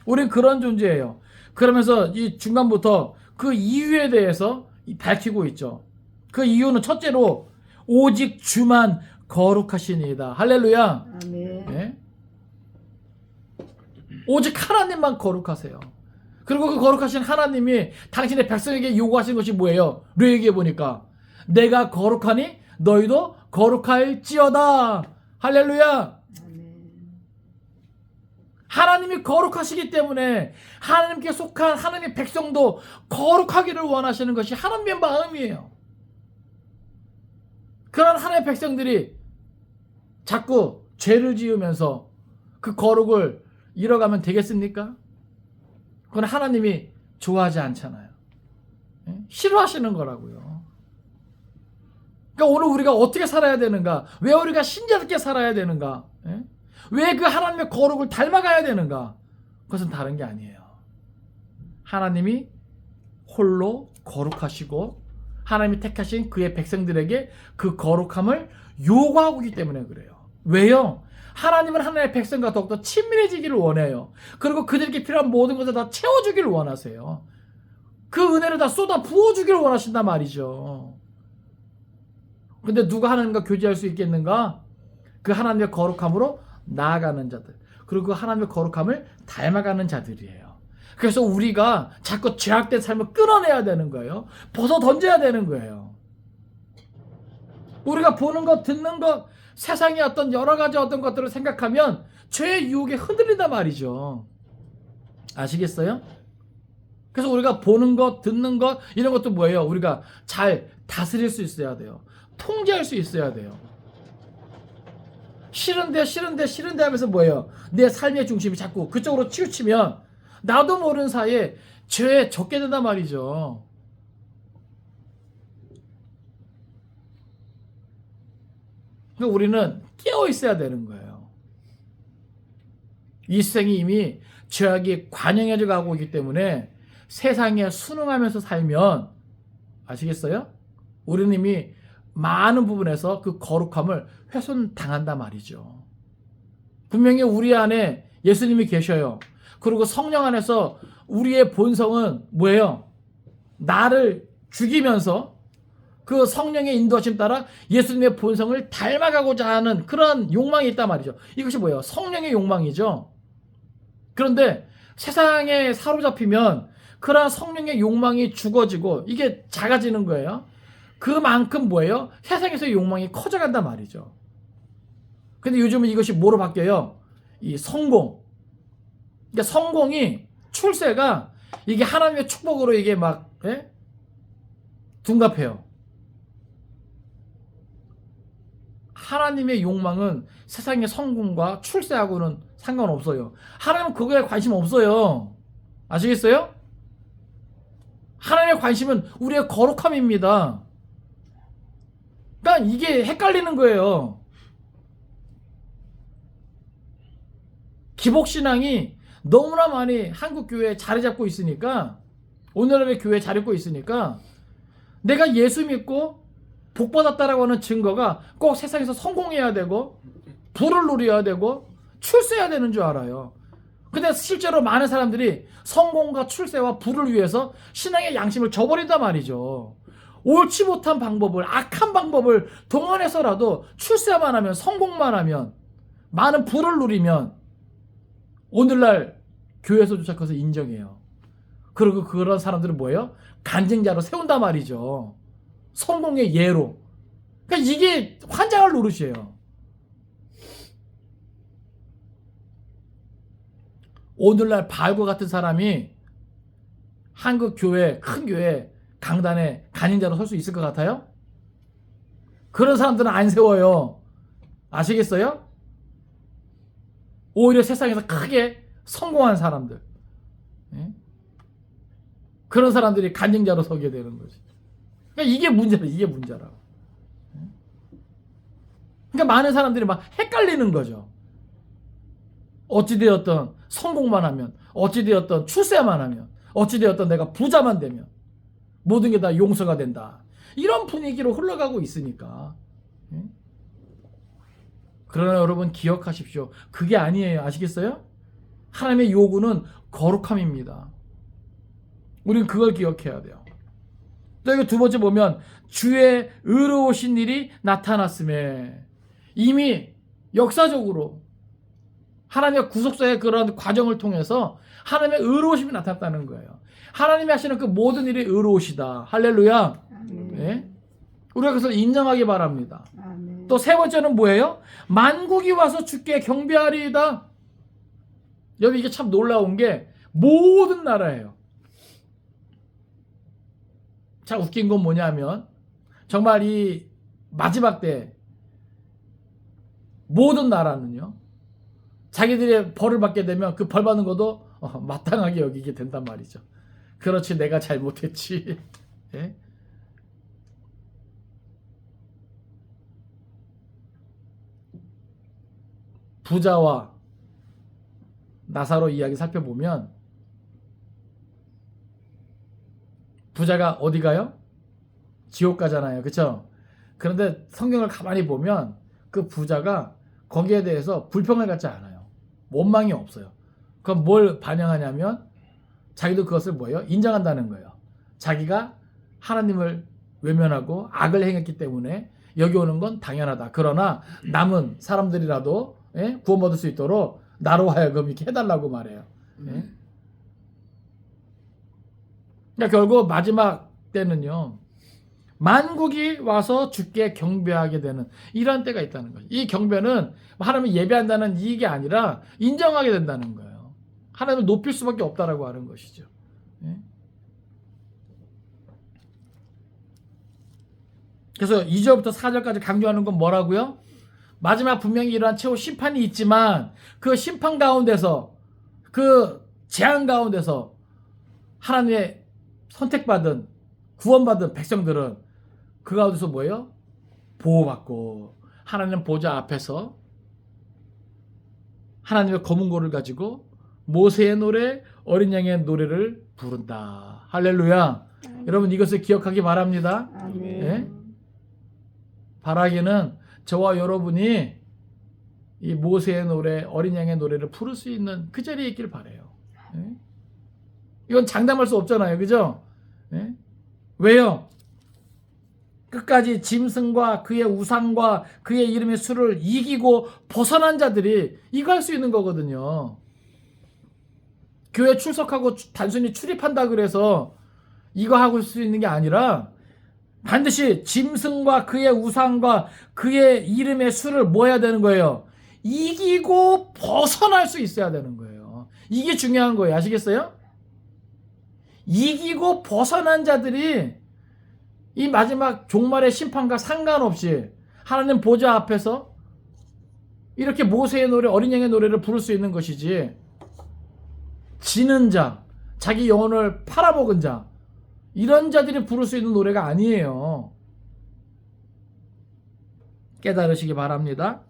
우린 그런 존재예요. 그러면서 이 중간부터 그 이유에 대해서 밝히고 있죠. 그 이유는 첫째로 오직 주만 거룩하시니이다. 할렐루야. 아멘. 네? 오직 하나님만 거룩하세요. 그리고 그 거룩하신 하나님이 당신의 백성에게 요구하신 것이 뭐예요? 레위기에 보니까 내가 거룩하니 너희도 거룩할지어다. 할렐루야. 아멘. 하나님이 거룩하시기 때문에 하나님께 속한 하나님의 백성도 거룩하기를 원하시는 것이 하나님의 마음이에요. 그런 하나님의 백성들이 자꾸 죄를 지으면서 그 거룩을 잃어가면 되겠습니까? 그건 하나님이 좋아하지 않잖아요. 싫어하시는 거라고요. 그러니까 오늘 우리가 어떻게 살아야 되는가? 왜 우리가 신자답게 살아야 되는가? 왜 그 하나님의 거룩을 닮아가야 되는가? 그것은 다른 게 아니에요. 하나님이 홀로 거룩하시고 하나님이 택하신 그의 백성들에게 그 거룩함을 요구하고 있기 때문에 그래요. 왜요? 하나님은 하나님의 백성과 더욱더 친밀해지기를 원해요. 그리고 그들에게 필요한 모든 것을 다 채워주기를 원하세요. 그 은혜를 다 쏟아 부어주기를 원하신단 말이죠. 근데 누가 하나님과 교제할 수 있겠는가? 그 하나님의 거룩함으로 나아가는 자들, 그리고 그 하나님의 거룩함을 닮아가는 자들이에요. 그래서 우리가 자꾸 죄악된 삶을 끌어내야 되는 거예요. 벗어 던져야 되는 거예요. 우리가 보는 것, 듣는 것, 세상의 어떤 여러 가지 어떤 것들을 생각하면 죄의 유혹에 흔들린단 말이죠. 아시겠어요? 그래서 우리가 보는 것, 듣는 것, 이런 것도 뭐예요? 우리가 잘 다스릴 수 있어야 돼요. 통제할 수 있어야 돼요. 싫은데 하면서 뭐예요? 내 삶의 중심이 자꾸 그쪽으로 치우치면 나도 모르는 사이에 죄에 젖게 된단 말이죠. 그러니까 우리는 깨어 있어야 되는 거예요. 이 세상이 이미 죄악이 관영해져 가고 있기 때문에 세상에 순응하면서 살면, 아시겠어요? 우리는 이미 많은 부분에서 그 거룩함을 훼손당한단 말이죠. 분명히 우리 안에 예수님이 계셔요. 그리고 성령 안에서 우리의 본성은 뭐예요? 나를 죽이면서 그 성령의 인도하심 따라 예수님의 본성을 닮아가고자 하는 그런 욕망이 있단 말이죠. 이것이 뭐예요? 성령의 욕망이죠. 그런데 세상에 사로잡히면 그러한 성령의 욕망이 죽어지고 이게 작아지는 거예요. 그만큼 뭐예요? 세상에서의 욕망이 커져간단 말이죠. 근데 요즘은 이것이 뭐로 바뀌어요? 이 성공. 그러니까 성공이, 출세가 이게 하나님의 축복으로 이게 막 둔갑해요. 하나님의 욕망은 세상의 성공과 출세하고는 상관없어요. 하나님은 그거에 관심 없어요. 아시겠어요? 하나님의 관심은 우리의 거룩함입니다. 그러니까 이게 헷갈리는 거예요. 기복신앙이 너무나 많이 한국 교회에 자리 잡고 있으니까, 오늘날의 교회에 자리 잡고 있으니까 내가 예수 믿고 복받았다라고 하는 증거가 꼭 세상에서 성공해야 되고 부를 누려야 되고 출세해야 되는 줄 알아요. 근데 실제로 많은 사람들이 성공과 출세와 부를 위해서 신앙의 양심을 저버린단 말이죠. 옳지 못한 방법을, 악한 방법을 동원해서라도 출세만 하면, 성공만 하면, 많은 부를 누리면 오늘날 교회에서조차 그것을 인정해요. 그리고 그런 사람들은 뭐예요? 간증자로 세운단 말이죠. 성공의 예로. 그러니까 이게 환장할 노릇이에요. 오늘날 바알과 같은 사람이 한국 교회, 큰 교회 강단에 간인자로 설 수 있을 것 같아요? 그런 사람들은 안 세워요. 아시겠어요? 오히려 세상에서 크게 성공한 사람들, 예? 그런 사람들이 간증자로 서게 되는 거지. 그러니까 이게 문제라, 이게 문제라고. 그러니까 많은 사람들이 막 헷갈리는 거죠. 어찌되었던 성공만 하면, 어찌되었던 출세만 하면, 어찌되었던 내가 부자만 되면 모든 게 다 용서가 된다. 이런 분위기로 흘러가고 있으니까. 그러나 여러분 기억하십시오. 그게 아니에요. 아시겠어요? 하나님의 요구는 거룩함입니다. 우리는 그걸 기억해야 돼요. 또 여기 두 번째 보면 주의 의로우신 일이 나타났음에, 이미 역사적으로 하나님의 구속사의 그런 과정을 통해서 하나님의 의로우심이 나타났다는 거예요. 하나님이 하시는 그 모든 일이 의로우시다. 할렐루야. 네? 우리가 그것을 인정하기 바랍니다. 또 세 번째는 뭐예요? 만국이 와서 주께 경배하리이다. 여러분 이게 참 놀라운 게 모든 나라예요. 참 웃긴 건 뭐냐면 정말 이 마지막 때 모든 나라는요, 자기들의 벌을 받게 되면 그 벌 받는 것도 마땅하게 여기게 된단 말이죠. 그렇지, 내가 잘못했지. 예? 부자와 나사로 이야기 살펴보면 부자가 어디 가요? 지옥 가잖아요. 그렇죠? 그런데 성경을 가만히 보면 그 부자가 거기에 대해서 불평을 갖지 않아요. 원망이 없어요. 그럼 뭘 반영하냐면 자기도 그것을 뭐예요? 인정한다는 거예요. 자기가 하나님을 외면하고 악을 행했기 때문에 여기 오는 건 당연하다. 그러나 남은 사람들이라도 구원받을 수 있도록 나로 하여금 이렇게 해달라고 말해요. 그러니까 결국 마지막 때는요, 만국이 와서 주께 경배하게 되는 이런 때가 있다는 거죠. 이 경배는 하나님을 예배한다는 이게 아니라 인정하게 된다는 거예요. 하나님을 높일 수밖에 없다라고 하는 것이죠. 그래서 2절부터 4절까지 강조하는 건 뭐라고요? 마지막 분명히 이러한 최후 심판이 있지만 그 심판 가운데서, 그 재앙 가운데서 하나님의 선택받은, 구원받은 백성들은 그 가운데서 뭐예요? 보호받고 하나님 보좌 앞에서 하나님의 검은고를 가지고 모세의 노래, 어린 양의 노래를 부른다. 할렐루야. 여러분 이것을 기억하기 바랍니다. 예? 바라기는 저와 여러분이 이 모세의 노래, 어린 양의 노래를 부를 수 있는 그 자리에 있길 바라요. 예? 이건 장담할 수 없잖아요. 그죠? 예? 왜요? 끝까지 짐승과 그의 우상과 그의 이름의 수를 이기고 벗어난 자들이 이거 할 수 있는 거거든요. 교회 출석하고 단순히 출입한다 그래서 이거 하고 있을 수 있는 게 아니라 반드시 짐승과 그의 우상과 그의 이름의 수를 뭐 해야 되는 거예요? 이기고 벗어날 수 있어야 되는 거예요. 이게 중요한 거예요. 아시겠어요? 이기고 벗어난 자들이 이 마지막 종말의 심판과 상관없이 하나님 보좌 앞에서 이렇게 모세의 노래, 어린 양의 노래를 부를 수 있는 것이지, 지는 자, 자기 영혼을 팔아먹은 자, 이런 자들이 부를 수 있는 노래가 아니에요. 깨달으시기 바랍니다.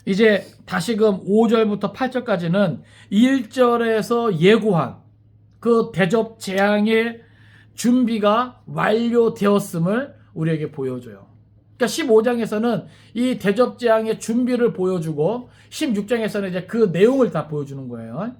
이제 다시금 5절부터 8절까지는 1절에서 예고한 그 대접 재앙의 준비가 완료되었음을 우리에게 보여줘요. 그러니까 15장에서는 이 대접 재앙의 준비를 보여주고 16장에서는 이제 그 내용을 다 보여주는 거예요.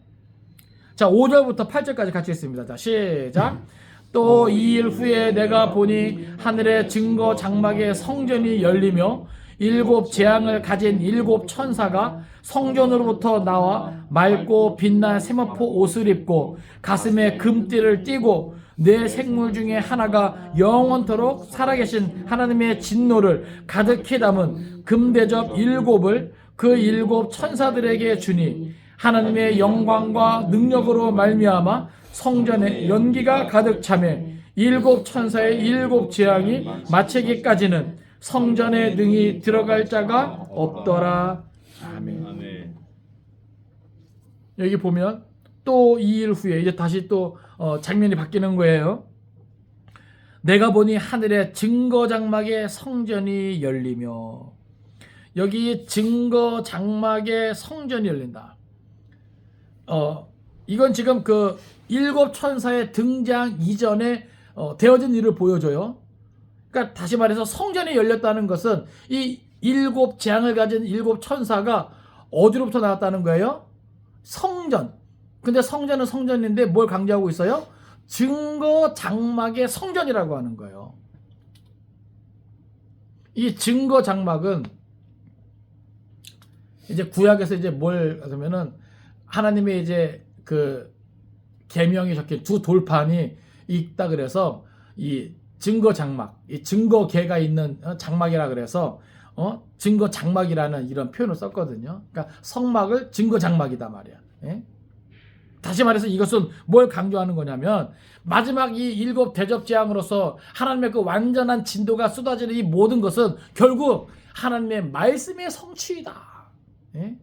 자, 5절부터 8절까지 같이 읽습니다. 자, 시작. 또 2일 후에 내가 보니 하늘의 증거 장막의 성전이 열리며 7 재앙을 가진 7 천사가 성전으로부터 나와 맑고 빛난 세마포 옷을 입고 가슴에 금띠를 띠고 네 생물 중에 하나가 영원토록 살아계신 하나님의 진노를 가득히 담은 금대접 7을 그 7 천사들에게 주니 하나님의 영광과 능력으로 말미암아 성전에 연기가 가득 차매 일곱 천사의 일곱 재앙이 마치기까지는 성전에 능히 들어갈 자가 없더라. 아멘. 아멘. 여기 보면 또 2일 후에 이제 다시 또 장면이 바뀌는 거예요. 내가 보니 하늘의 증거 장막의 성전이 열리며, 여기 증거 장막의 성전이 열린다. 이건 지금 그 일곱 천사의 등장 이전에 되어진 일을 보여줘요. 그러니까 다시 말해서 성전이 열렸다는 것은 이 일곱 재앙을 가진 일곱 천사가 어디로부터 나왔다는 거예요? 성전. 근데 성전은 성전인데 뭘 강조하고 있어요? 증거 장막의 성전이라고 하는 거예요. 이 증거 장막은 이제 구약에서 이제 뭘 하면은 하나님의 이제 그 계명이 적힌 두 돌판이 있다 그래서 이 증거 장막, 이 증거계가 있는 장막이라 그래서 증거 장막이라는 이런 표현을 썼거든요. 그러니까 성막을 증거 장막이다 말이야. 예? 다시 말해서 이것은 뭘 강조하는 거냐면 마지막 이 일곱 대접 재앙으로서 하나님의 그 완전한 진도가 쏟아지는 이 모든 것은 결국 하나님의 말씀의 성취이다. 예?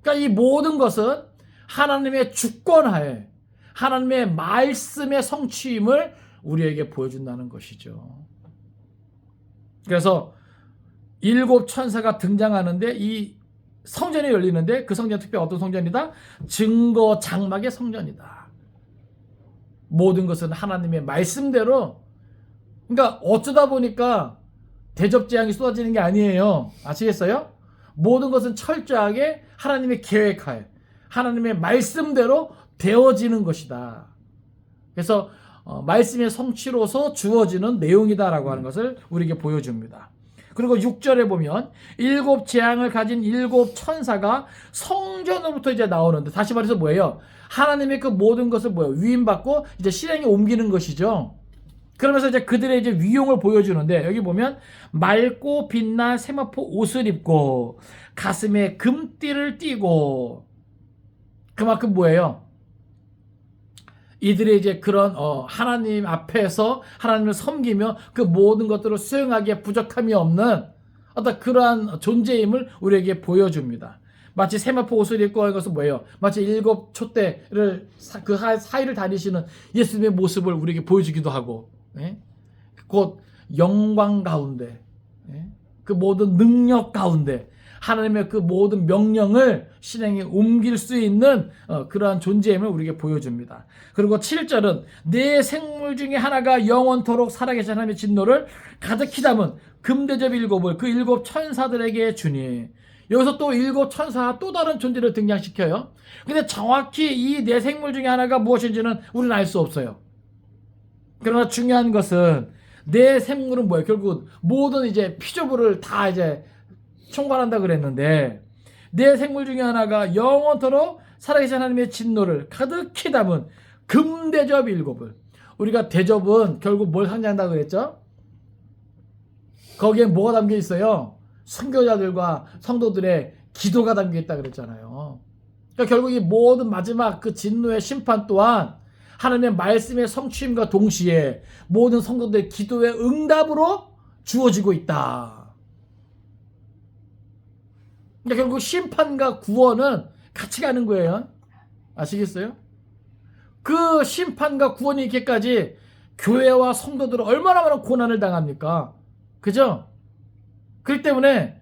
그러니까 이 모든 것은 하나님의 주권하에 하나님의 말씀의 성취임을 우리에게 보여준다는 것이죠. 그래서 일곱 천사가 등장하는데 이 성전이 열리는데 그 성전 특별히 어떤 성전이다? 증거 장막의 성전이다. 모든 것은 하나님의 말씀대로, 그러니까 어쩌다 보니까 대접 재앙이 쏟아지는 게 아니에요. 아시겠어요? 모든 것은 철저하게 하나님의 계획하에 하나님의 말씀대로 되어지는 것이다. 그래서 말씀의 성취로서 주어지는 내용이다라고 하는 것을 우리에게 보여줍니다. 그리고 6절에 보면 일곱 재앙을 가진 일곱 천사가 성전으로부터 이제 나오는데, 다시 말해서 뭐예요? 하나님의 그 모든 것을 뭐예요? 위임받고 이제 실행에 옮기는 것이죠. 그러면서 이제 그들의 이제 위용을 보여주는데, 여기 보면 맑고 빛난 세마포 옷을 입고 가슴에 금띠를 띠고, 그만큼 뭐예요? 이들이 이제 그런 하나님 앞에서 하나님을 섬기며 그 모든 것들을 수행하기에 부족함이 없는 어떤 그러한 존재임을 우리에게 보여줍니다. 마치 세마포 옷을 입고 하는 것은 뭐예요? 마치 일곱 촛대를 그 사이를 다니시는 예수님의 모습을 우리에게 보여주기도 하고, 예? 곧 영광 가운데, 예? 그 모든 능력 가운데 하나님의 그 모든 명령을 실행에 옮길 수 있는 그러한 존재임을 우리에게 보여줍니다. 그리고 7절은 내 생물 중에 하나가 영원토록 살아계신 하나님의 진노를 가득히 담은 금대접 일곱을 그 일곱 천사들에게 주니, 여기서 또 일곱 천사 또 다른 존재를 등장시켜요. 근데 정확히 이 내 생물 중에 하나가 무엇인지는 우리는 알 수 없어요. 그러나 중요한 것은 내 생물은 뭐예요? 결국 모든 이제 피조물을 다 이제 총괄한다 그랬는데, 내 생물 중에 하나가 영원토록 살아계신 하나님의 진노를 가득히 담은 금대접 일곱을, 우리가 대접은 결국 뭘 상징한다고 그랬죠? 거기에 뭐가 담겨 있어요? 선교자들과 성도들의 기도가 담겨 있다 그랬잖아요. 그러니까 결국 이 모든 마지막 그 진노의 심판 또한 하나님의 말씀의 성취임과 동시에 모든 성도들의 기도의 응답으로 주어지고 있다. 그러니까 결국 심판과 구원은 같이 가는 거예요. 아시겠어요? 그 심판과 구원이 있기까지 교회와 성도들은 얼마나 많은 고난을 당합니까? 그죠? 그렇기 때문에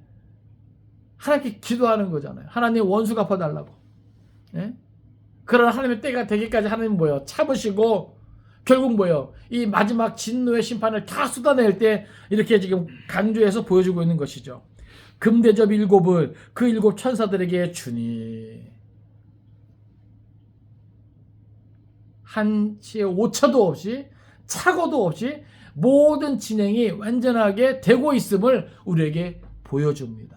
하나님께 기도하는 거잖아요. 하나님 원수 갚아달라고. 예? 그런 하나님의 때가 되기까지 하나님은 뭐예요? 참으시고 결국 뭐예요? 이 마지막 진노의 심판을 다 쏟아낼 때 이렇게 지금 강조해서 보여주고 있는 것이죠. 금대접 일곱을 그 일곱 천사들에게 주니, 한치의 오차도 없이 착오도 없이 모든 진행이 완전하게 되고 있음을 우리에게 보여줍니다.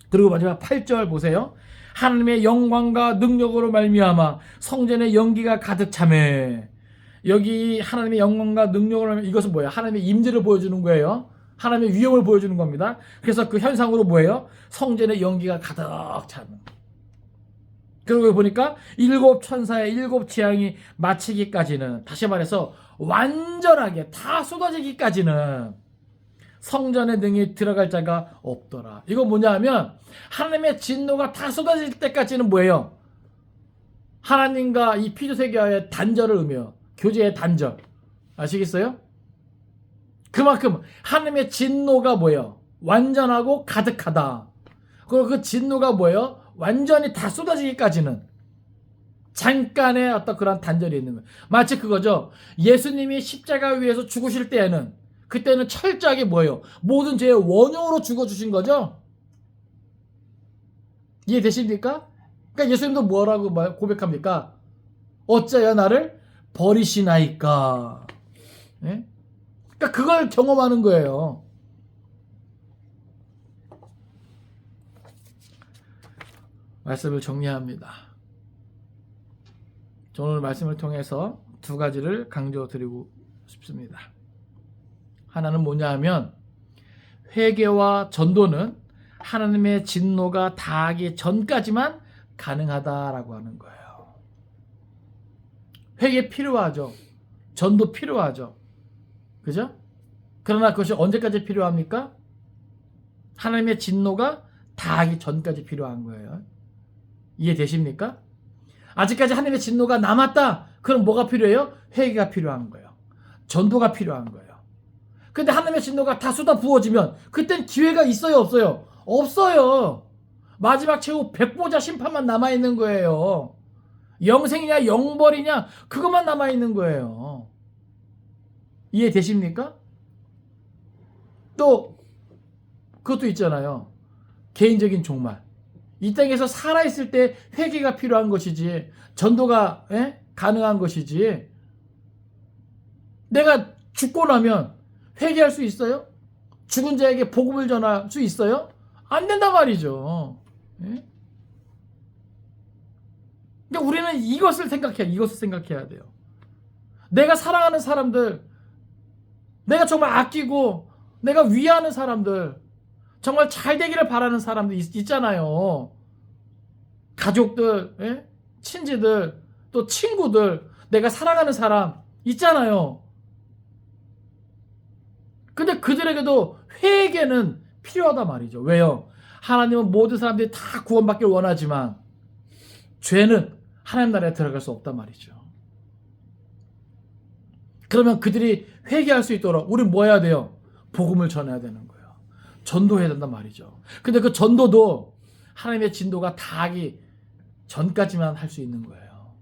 그리고 마지막 8절 보세요. 하나님의 영광과 능력으로 말미암아 성전의 연기가 가득 차매. 여기 하나님의 영광과 능력으로 말미암아, 이것은 뭐예요? 하나님의 임재를 보여주는 거예요. 하나님의 위엄을 보여주는 겁니다. 그래서 그 현상으로 뭐예요? 성전의 연기가 가득 차는. 그리고 보니까 7 천사의 7 재앙이 마치기까지는, 다시 말해서 완전하게 다 쏟아지기까지는 성전에 능히 들어갈 자가 없더라. 이거 뭐냐 하면 하나님의 진노가 다 쏟아질 때까지는 뭐예요? 하나님과 이 피조세계와의 단절을 의미해요. 교제의 단절. 아시겠어요? 그만큼 하나님의 진노가 뭐예요? 완전하고 가득하다. 그리고 그 진노가 뭐예요? 완전히 다 쏟아지기까지는 잠깐의 어떤 그런 단절이 있는 거예요. 마치 그거죠. 예수님이 십자가 위에서 죽으실 때에는, 그때는 철저하게 뭐예요? 모든 죄의 원흉으로 죽어주신 거죠. 이해되십니까? 그러니까 예수님도 뭐라고 고백합니까? 어찌하여 나를 버리시나이까. 예? 그러니까 그걸 경험하는 거예요. 말씀을 정리합니다. 저는 오늘 말씀을 통해서 2가지를 강조드리고 싶습니다. 하나는 뭐냐 하면 회개와 전도는 하나님의 진노가 다하기 전까지만 가능하다라고 하는 거예요. 회개 필요하죠. 전도 필요하죠. 그죠? 그러나 그것이 언제까지 필요합니까? 하나님의 진노가 다하기 전까지 필요한 거예요. 이해되십니까? 아직까지 하나님의 진노가 남았다. 그럼 뭐가 필요해요? 회개가 필요한 거예요. 전도가 필요한 거예요. 근데 하나님의 진노가 다 쏟아 부어지면 그땐 기회가 있어요, 없어요? 없어요. 마지막 최후 백보자 심판만 남아있는 거예요. 영생이냐 영벌이냐 그것만 남아있는 거예요. 이해되십니까? 또 그것도 있잖아요. 개인적인 종말. 이 땅에서 살아있을 때 회개가 필요한 것이지, 전도가 가능한 것이지, 내가 죽고 나면 회개할 수 있어요? 죽은 자에게 복음을 전할 수 있어요? 안 된단 말이죠. 예? 그러니까 우리는 이것을 생각해야 돼요. 내가 사랑하는 사람들, 내가 정말 아끼고 내가 위하는 사람들, 정말 잘 되기를 바라는 사람들 있잖아요. 가족들, 예? 친지들, 또 친구들, 내가 사랑하는 사람 있잖아요. 근데 그들에게도 회개는 필요하다 말이죠. 왜요? 하나님은 모든 사람들이 다 구원받길 원하지만 죄는 하나님 나라에 들어갈 수 없단 말이죠. 그러면 그들이 회개할 수 있도록 우리는 뭐 해야 돼요? 복음을 전해야 되는 거예요. 전도해야 된단 말이죠. 근데 그 전도도 하나님의 진도가 다하기 전까지만 할 수 있는 거예요.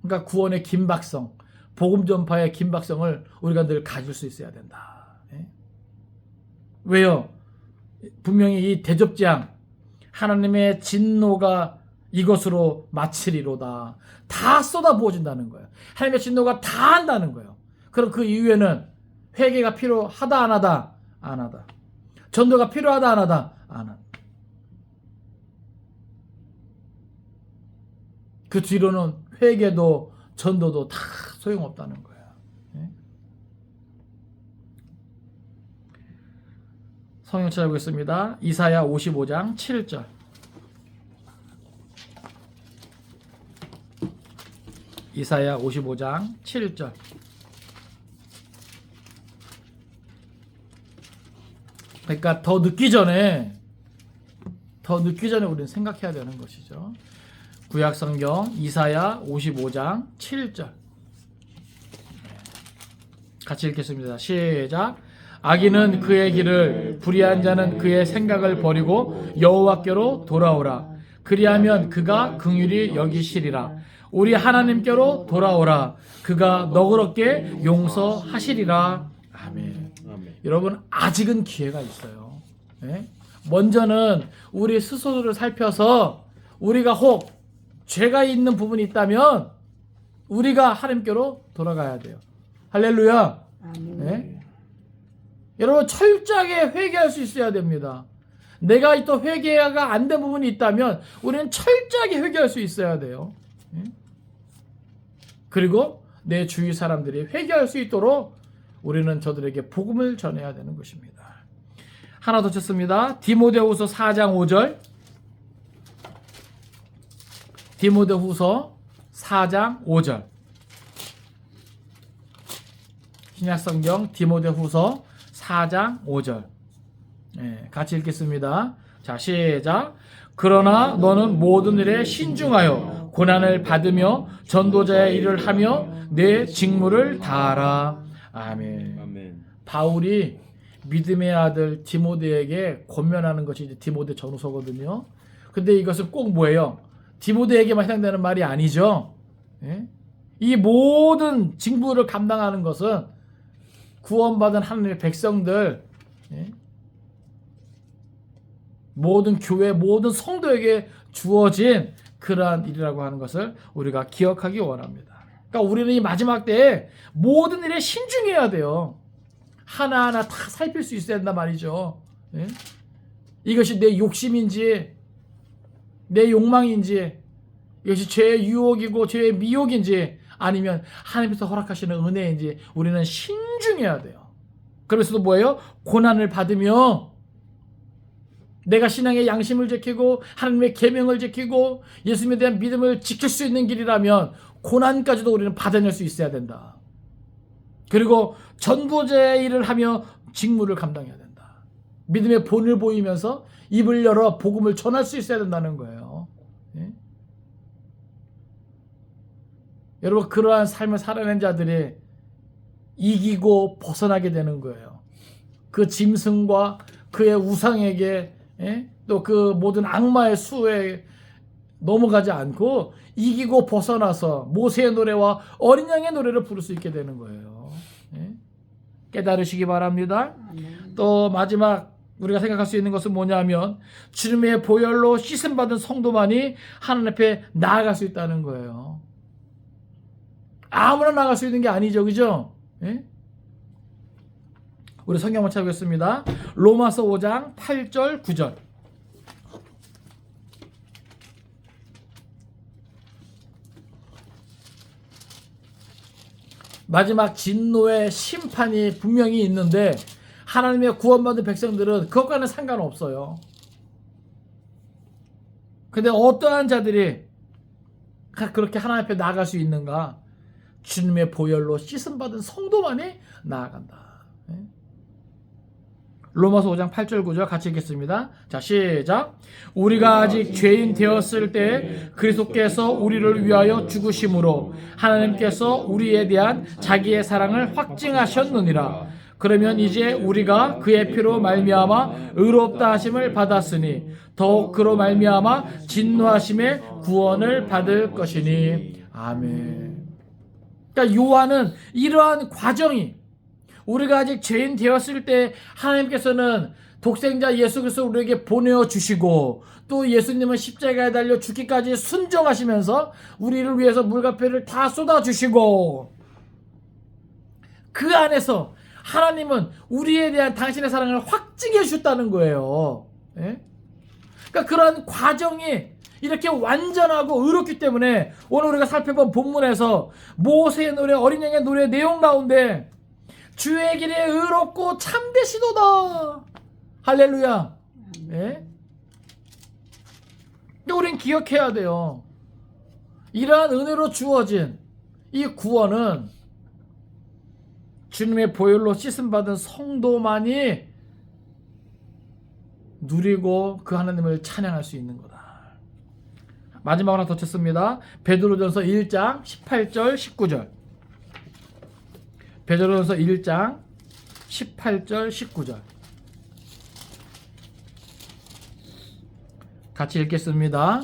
그러니까 구원의 긴박성, 복음 전파의 긴박성을 우리가 늘 가질 수 있어야 된다. 예? 왜요? 분명히 이 대접장, 하나님의 진노가 이것으로 마치리로다. 다 쏟아부어진다는 거예요. 하나님의 진노가 다 한다는 거예요. 그럼 그 이후에는 회개가 필요하다 안 하다? 안 하다. 전도가 필요하다 안 하다? 안 하다. 그 뒤로는 회개도 전도도 다 소용없다는 거예요. 예? 성경 찾아보겠습니다. 이사야 55장 7절. 이사야 55장 7절. 그러니까 더 늦기 전에 우리는 생각해야 되는 것이죠. 구약 성경 이사야 55장 7절. 같이 읽겠습니다. 시작. 악인은 그의 길을, 불의한 자는 그의 생각을 버리고 여호와께로 돌아오라. 그리하면 그가 긍휼히 여기시리라. 우리 하나님께로 돌아오라. 그가 너그럽게 용서하시리라. 아멘. 여러분, 아직은 기회가 있어요. 네? 먼저는 우리 스스로를 살펴서 우리가 혹 죄가 있는 부분이 있다면 우리가 하나님께로 돌아가야 돼요. 할렐루야. 네? 여러분, 철저하게 회개할 수 있어야 됩니다. 내가 또 회개가 안 된 부분이 있다면 우리는 철저하게 회개할 수 있어야 돼요. 네? 그리고 내 주위 사람들이 회개할 수 있도록 우리는 저들에게 복음을 전해야 되는 것입니다. 하나 더 쳤습니다. 디모데후서 4장 5절. 디모데후서 4장 5절. 신약성경 디모데후서 4장 5절. 같이 읽겠습니다. 자, 시작. 그러나 너는 모든 일에 신중하여 고난을 받으며 전도자의 일을 하며 내 직무를 다하라. 아멘. 아멘. 바울이 믿음의 아들 디모데에게 권면하는 것이 이제 디모데 전후서거든요. 근데 이것은 꼭 뭐예요? 디모데에게만 해당되는 말이 아니죠. 이 모든 직무를 감당하는 것은 구원받은 하나님의 백성들, 모든 교회, 모든 성도에게 주어진 그러한 일이라고 하는 것을 우리가 기억하기 원합니다. 그러니까 우리는 이 마지막 때에 모든 일에 신중해야 돼요. 하나하나 다 살필 수 있어야 된단 말이죠. 이것이 내 욕심인지 내 욕망인지, 이것이 죄의 유혹이고 죄의 미혹인지, 아니면 하나님께서 허락하시는 은혜인지 우리는 신중해야 돼요. 그러면서도 뭐예요? 고난을 받으며 내가 신앙의 양심을 지키고 하나님의 계명을 지키고 예수님에 대한 믿음을 지킬 수 있는 길이라면 고난까지도 우리는 받아낼 수 있어야 된다. 그리고 전도자의 일을 하며 직무를 감당해야 된다. 믿음의 본을 보이면서 입을 열어 복음을 전할 수 있어야 된다는 거예요. 여러분, 그러한 삶을 살아낸 자들이 이기고 벗어나게 되는 거예요. 그 짐승과 그의 우상에게, 또 그 모든 악마의 수에 넘어가지 않고 이기고 벗어나서 모세의 노래와 어린 양의 노래를 부를 수 있게 되는 거예요. 깨달으시기 바랍니다. 또 마지막 우리가 생각할 수 있는 것은 뭐냐면 주님의 보혈로 씻음받은 성도만이 하나님 앞에 나아갈 수 있다는 거예요. 아무나 나갈 수 있는 게 아니죠. 그죠? 우리 성경 한번 찾아보겠습니다. 로마서 5장 8절 9절. 마지막 진노의 심판이 분명히 있는데 하나님의 구원받은 백성들은 그것과는 상관없어요. 근데 어떠한 자들이 그렇게 하나님 앞에 나아갈 수 있는가? 주님의 보혈로 씻음받은 성도만이 나아간다. 로마서 5장 8절 9절 같이 읽겠습니다. 자, 시작. 우리가 아직 죄인 되었을 때 그리스도께서 우리를 위하여 죽으심으로 하나님께서 우리에 대한 자기의 사랑을 확증하셨느니라. 그러면 이제 우리가 그의 피로 말미암아 의롭다 하심을 받았으니 더욱 그로 말미암아 진노하심의 구원을 받을 것이니. 아멘. 그러니까 요한은 이러한 과정이, 우리가 아직 죄인 되었을 때 하나님께서는 독생자 예수 그리스도를 우리에게 보내주시고 또 예수님은 십자가에 달려 죽기까지 순종하시면서 우리를 위해서 물과 피를 다 쏟아주시고 그 안에서 하나님은 우리에 대한 당신의 사랑을 확증해 주셨다는 거예요. 그러니까 그런 과정이 이렇게 완전하고 의롭기 때문에 오늘 우리가 살펴본 본문에서 모세의 노래, 어린 양의 노래 내용 가운데 주의 길에 의롭고 참되시도다. 할렐루야. 근데 우린 기억해야 돼요. 이러한 은혜로 주어진 이 구원은 주님의 보혈로 씻음받은 성도만이 누리고 그 하나님을 찬양할 수 있는 거다. 마지막으로 하나 더 쳤습니다. 베드로전서 1장 18절 19절. 베드로전서 1장 18절 19절 같이 읽겠습니다.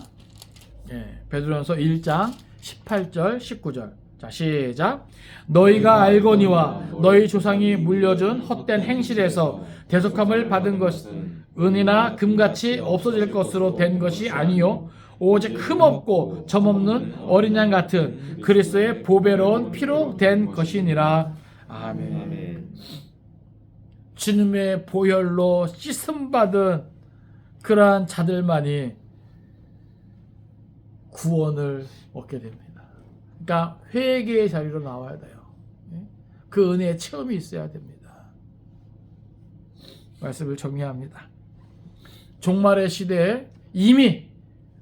베드로전서 1장 18절 19절. 자, 시작. 너희가 알거니와 너희 조상이 물려준 헛된 행실에서 대속함을 받은 것은 은이나 금같이 없어질 것으로 된 것이 아니요 오직 흠없고 점없는 어린 양 같은 그리스도의 보배로운 피로 된 것이니라. 아멘. 주님의 보혈로 씻음받은 그러한 자들만이 구원을 얻게 됩니다. 그러니까 회개의 자리로 나와야 돼요. 그 은혜의 체험이 있어야 됩니다. 말씀을 정리합니다. 종말의 시대에 이미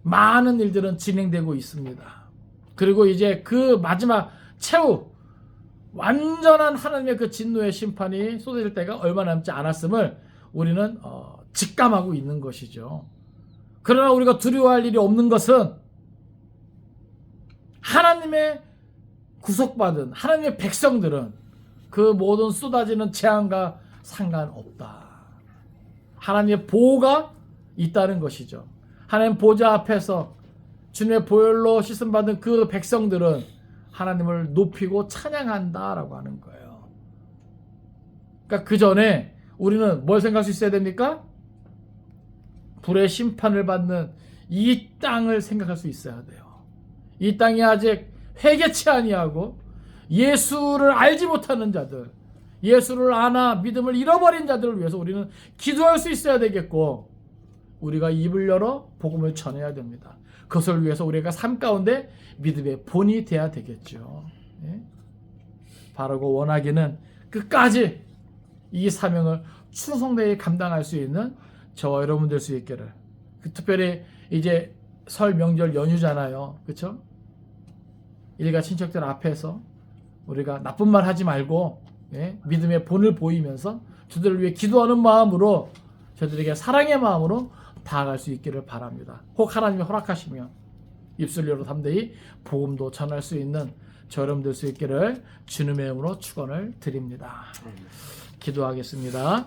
많은 일들은 진행되고 있습니다. 그리고 이제 그 마지막 최후 완전한 하나님의 그 진노의 심판이 쏟아질 때가 얼마 남지 않았음을 우리는 직감하고 있는 것이죠. 그러나 우리가 두려워할 일이 없는 것은 하나님의 구속받은 하나님의 백성들은 그 모든 쏟아지는 재앙과 상관없다. 하나님의 보호가 있다는 것이죠. 하나님 보좌 앞에서 주님의 보혈로 씻음받은 그 백성들은 하나님을 높이고 찬양한다라고 하는 거예요. 그러니까 그 전에 우리는 뭘 생각할 수 있어야 됩니까? 불의 심판을 받는 이 땅을 생각할 수 있어야 돼요. 이 땅이 아직 회개치 아니하고 예수를 알지 못하는 자들, 예수를 아나 믿음을 잃어버린 자들을 위해서 우리는 기도할 수 있어야 되겠고, 우리가 입을 열어 복음을 전해야 됩니다. 그것을 위해서 우리가 삶 가운데 믿음의 본이 돼야 되겠죠. 예? 바라고 원하기는 끝까지 이 사명을 충성되게 감당할 수 있는 저와 여러분 될 수 있기를. 특별히 이제 설 명절 연휴잖아요. 그렇죠? 일가 친척들 앞에서 우리가 나쁜 말 하지 말고, 예? 믿음의 본을 보이면서 저들을 위해 기도하는 마음으로, 저들에게 사랑의 마음으로 다가갈 수 있기를 바랍니다. 혹 하나님이 허락하시면 입술 열어 담대히 복음도 전할 수 있는 저 여러분 될 수 있기를 주님의 이름으로 축원을 드립니다. 기도하겠습니다.